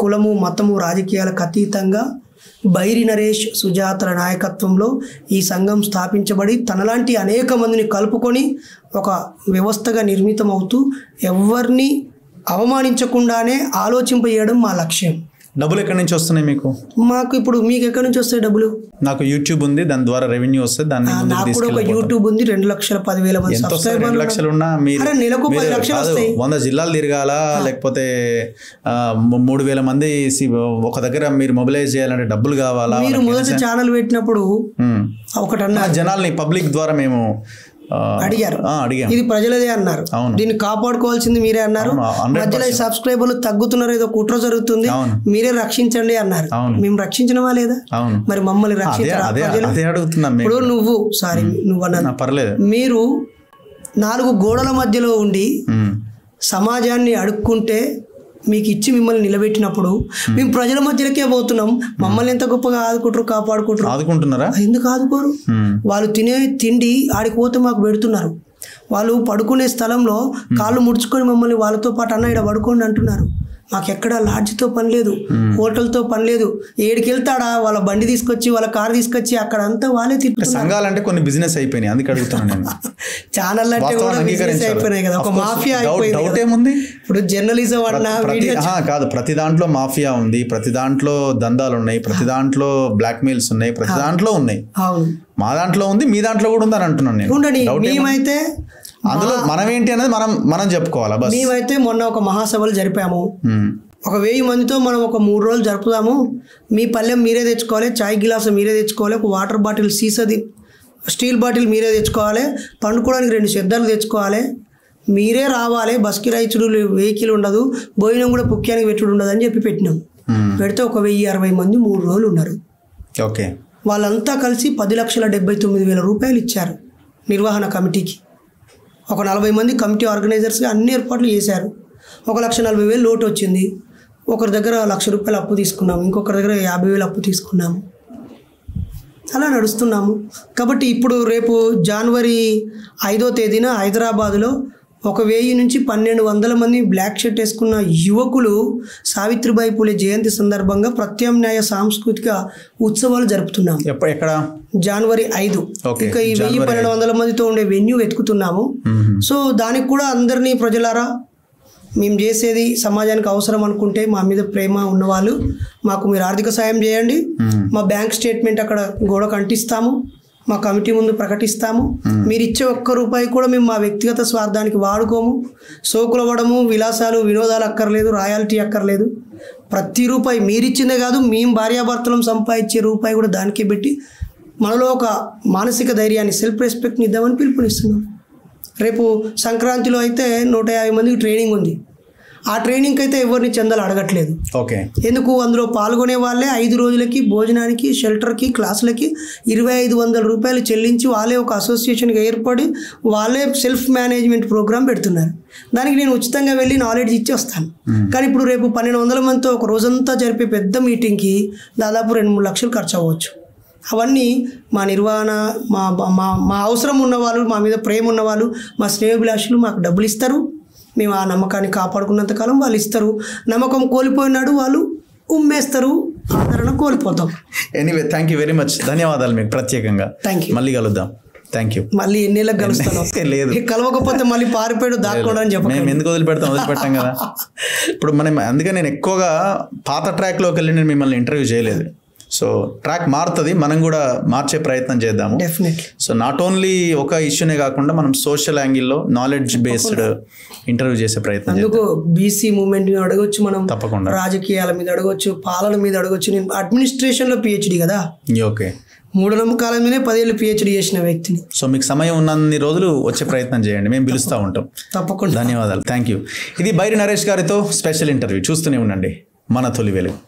కులము, మతము, రాజకీయాలకు అతీతంగా బైరి నరేష్, సుజాతల నాయకత్వంలో ఈ సంఘం స్థాపించబడి తనలాంటి అనేక మందిని కలుపుకొని ఒక వ్యవస్థగా నిర్మితం అవుతూ ఎవరిని అవమానించకుండానే ఆలోచింపజేయడం మా లక్ష్యం. డబ్బులు ఎక్కడి నుంచి వస్తున్నాయి మీకు? మాకు ఇప్పుడు మీకు ఎక్కడి నుంచి వస్తాయి డబ్బులు? నాకు యూట్యూబ్ ఉంది, దాని ద్వారా రెవెన్యూ వస్తుంది. నాకు కూడా ఒక యూట్యూబ్ ఉంది, 2,10,000 మంది సబ్స్క్రైబర్లు. 2 లక్షలు ఉన్నా మీరు నెలకు 10 లక్షలు వస్తాయి. 100 జిల్లాలు తిరగాల, లేకపోతే 3,000 మంది ఒక దగ్గర మీరు మొబిలైజ్ చేయాలంటే డబ్బులు కావాలా? మీరు మొదటి ఛానల్ పెట్టినప్పుడు ఒకటన్నా జనాల్ని పబ్లిక్ ద్వారా మేము అడిగారు, ఇది ప్రజలదే అన్నారు, దీన్ని కాపాడుకోవాల్సింది మీరే అన్నారు. మధ్యలో సబ్స్క్రైబర్లు తగ్గుతున్నారు, ఏదో కుట్ర జరుగుతుంది, మీరే రక్షించండి అన్నారు. మేము రక్షించినవా లేదా? మరి మమ్మల్ని రక్షించారు. ఇప్పుడు నువ్వు అన్నా పర్లేదు, మీరు 4 గోడల మధ్యలో ఉండి సమాజాన్ని అడుక్కుంటే మీకు ఇచ్చి మిమ్మల్ని నిలబెట్టినప్పుడు మేము ప్రజల మధ్యలోకే పోతున్నాం. మమ్మల్ని ఎంత గొప్పగా ఆదుకుంటున్నారా? ఎందుకు ఆదుకోరు? వాళ్ళు తినే తిండి ఆడికి పోతే మాకు పెడుతున్నారు. వాళ్ళు పడుకునే స్థలంలో కాళ్ళు ముడుచుకొని మమ్మల్ని వాళ్ళతో పాటు అన్న ఇక్కడ పడుకోండి అంటున్నారు. మాకు ఎక్కడ లాడ్జ్తో పని లేదు, హోటల్తో పని లేదు. ఏడికి వెళ్తాడా వాళ్ళ బండి తీసుకొచ్చి, వాళ్ళ కారు తీసుకొచ్చి అక్కడ అంతా వాళ్ళే తింటారు. సంఘాలంటే కొన్ని బిజినెస్ అయిపోయినాయి, అందుకే అడుగుతున్నాను నేను. ఛానల్ అంటే కూడా బిజినెస్ అయిపోయినాయి కదా, ఒక మాఫియా అయిపోయింది. డౌట్ ఏముంది? ఇప్పుడు జర్నలిజం కాదు, ప్రతి దాంట్లో మాఫియా ఉంది, ప్రతి దాంట్లో దందాలు ఉన్నాయి, ప్రతి దాంట్లో బ్లాక్ మెయిల్స్ ఉన్నాయి, ప్రతి దాంట్లో ఉన్నాయి. మా దాంట్లో ఉంది, మీ దాంట్లో కూడా ఉంది అని అంటున్నాను నేను. మేమైతే అందులో మనం ఏంటి అనేది మనం చెప్పుకోవాలా? మేమైతే మొన్న ఒక మహాసభలు జరిపాము. ఒక 1000 మందితో మనం ఒక 3 రోజులు జరుపుదాము. మీ పళ్ళెం మీరే తెచ్చుకోవాలి, చాయ్ గిలాసు మీరే తెచ్చుకోవాలి, ఒక వాటర్ బాటిల్ సీసది స్టీల్ బాటిల్ మీరే తెచ్చుకోవాలి, పండుకోవడానికి 2 చెద్దర్లు తెచ్చుకోవాలి, మీరే రావాలి, బస్ కిరాయిచుడు వెహికల్ ఉండదు, భోజనం కూడా పుక్యానికి పెట్టుడు ఉండదు అని చెప్పి పెట్టినాం. పెడితే ఒక 1060 మంది 3 రోజులు ఉన్నారు. ఓకే, వాళ్ళంతా కలిసి 10,79,000 రూపాయలు ఇచ్చారు నిర్వహణ కమిటీకి. ఒక 40 మంది కమిటీ ఆర్గనైజర్స్గా అన్ని ఏర్పాట్లు చేశారు. 1,40,000 లోటు వచ్చింది. ఒకరి దగ్గర ₹1,00,000 అప్పు తీసుకున్నాము, ఇంకొకరి దగ్గర 50,000 అప్పు తీసుకున్నాము. అలా నడుస్తున్నాము. కాబట్టి ఇప్పుడు రేపు జనవరి 5వ తేదీన హైదరాబాదులో 1000 నుంచి 1,200 మంది బ్లాక్ షర్ట్ వేసుకున్న యువకులు సావిత్రిబాయి పూలే జయంతి సందర్భంగా ప్రత్యామ్నాయ సాంస్కృతిక ఉత్సవాలు జరుపుతున్నాము. ఎక్కడ? జనవరి 5. ఇక ఈ 1,100-1,200 మందితో ఉండే వెన్యూ వెతుకుతున్నాము. సో దానికి కూడా అందరినీ ప్రజలారా, మేము చేసేది సమాజానికి అవసరం అనుకుంటే, మా మీద ప్రేమ ఉన్నవాళ్ళు మాకు మీరు ఆర్థిక సాయం చేయండి. మా బ్యాంక్ స్టేట్మెంట్ అక్కడ గోడకు అంటిస్తాము, మా కమిటీ ముందు ప్రకటిస్తాము. మీరు ఇచ్చే ₹1 కూడా మేము మా వ్యక్తిగత స్వార్థానికి వాడుకోము. సోకులవ్వడము, విలాసాలు, వినోదాలు అక్కర్లేదు, రాయల్టీ అక్కర్లేదు. ప్రతి రూపాయి మీరిచ్చిందే కాదు, మేము భార్యాభర్తలం సంపాదించే రూపాయి కూడా దానికే పెట్టి మనలో ఒక మానసిక ధైర్యాన్ని, సెల్ఫ్ రెస్పెక్ట్ని ఇద్దామని పిలుపునిస్తున్నాం. రేపు సంక్రాంతిలో అయితే 150 మందికి ట్రైనింగ్ ఉంది. ఆ ట్రైనింగ్కి అయితే ఎవరిని చందాలు అడగట్లేదు. ఓకే. ఎందుకు? అందులో పాల్గొనే వాళ్ళే 5 రోజులకి భోజనానికి, షెల్టర్కి, క్లాసులకి ₹2,500 చెల్లించి వాళ్ళే ఒక అసోసియేషన్గా ఏర్పడి వాళ్ళే సెల్ఫ్ మేనేజ్మెంట్ ప్రోగ్రామ్ పెడుతున్నారు. దానికి నేను ఉచితంగా వెళ్ళి నాలెడ్జ్ ఇచ్చి వస్తాను. కానీ ఇప్పుడు రేపు 1,200 మందితో ఒక రోజంతా జరిపే పెద్ద మీటింగ్కి దాదాపు 2-3 లక్షలు ఖర్చు అవ్వచ్చు. అవన్నీ మా నిర్వహణ, మా అవసరం ఉన్నవాళ్ళు, మా మీద ప్రేమ ఉన్నవాళ్ళు, మా స్నేహభిలాషులు మాకు డబ్బులు ఇస్తారు. మేము ఆ నమ్మకాన్ని కాపాడుకున్నంతకాలం వాళ్ళు ఇస్తారు. నమ్మకం కోల్పోయినాడు వాళ్ళు ఉమ్మేస్తారు, ఆదరణ కోల్పోతాం. Anyway, thank you very much. ధన్యవాదాలు మీకు ప్రత్యేకంగా. Thank you. మళ్ళీ కలుద్దాం. Thank you. మళ్ళీ ఎన్నేళ్ళకి కలుస్తాను? లేదు, కలవకపోతే మళ్ళీ పారిపోయాడు, దాక్కోవడం చెప్పండి. మేము ఎందుకు వదిలిపెడతాం కదా. ఇప్పుడు మనం అందుకే నేను ఎక్కువగా పాత ట్రాక్లోకి వెళ్ళి నేను మిమ్మల్ని ఇంటర్వ్యూ చేయలేదు. సో ట్రాక్ మారుతుంది, మనం కూడా మార్చే ప్రయత్నం చేద్దాము. డెఫినెట్లీ. సో నాట్ ఓన్లీ ఒక ఇష్యూనే కాకుండా మనం సోషల్ యాంగిల్లో నాలెడ్జ్ బేస్డ్ ఇంటర్వ్యూ చేసే ప్రయత్నం. అందుకు బీసీ మూవ్మెంట్ మీద అడగొచ్చు, మనం తప్పకుండా రాజకీయాల మీద అడగొచ్చు, పాలన మీద అడగొచ్చు. నేను అడ్మినిస్ట్రేషన్లో PhD కదా. ఓకే. మూఢనమ్మకాల మీదే 10 ఏళ్ళు PhD చేసిన వ్యక్తిని. సో మీకు సమయం ఉన్నన్ని రోజులు వచ్చే ప్రయత్నం చేయండి, మేము పిలుస్తూ ఉంటాం. తప్పకుండా. ధన్యవాదాలు. Thank you. ఇది బైరి నరేష్ గారితో స్పెషల్ ఇంటర్వ్యూ. చూస్తూనే ఉండండి మన తొలి వెలుగు.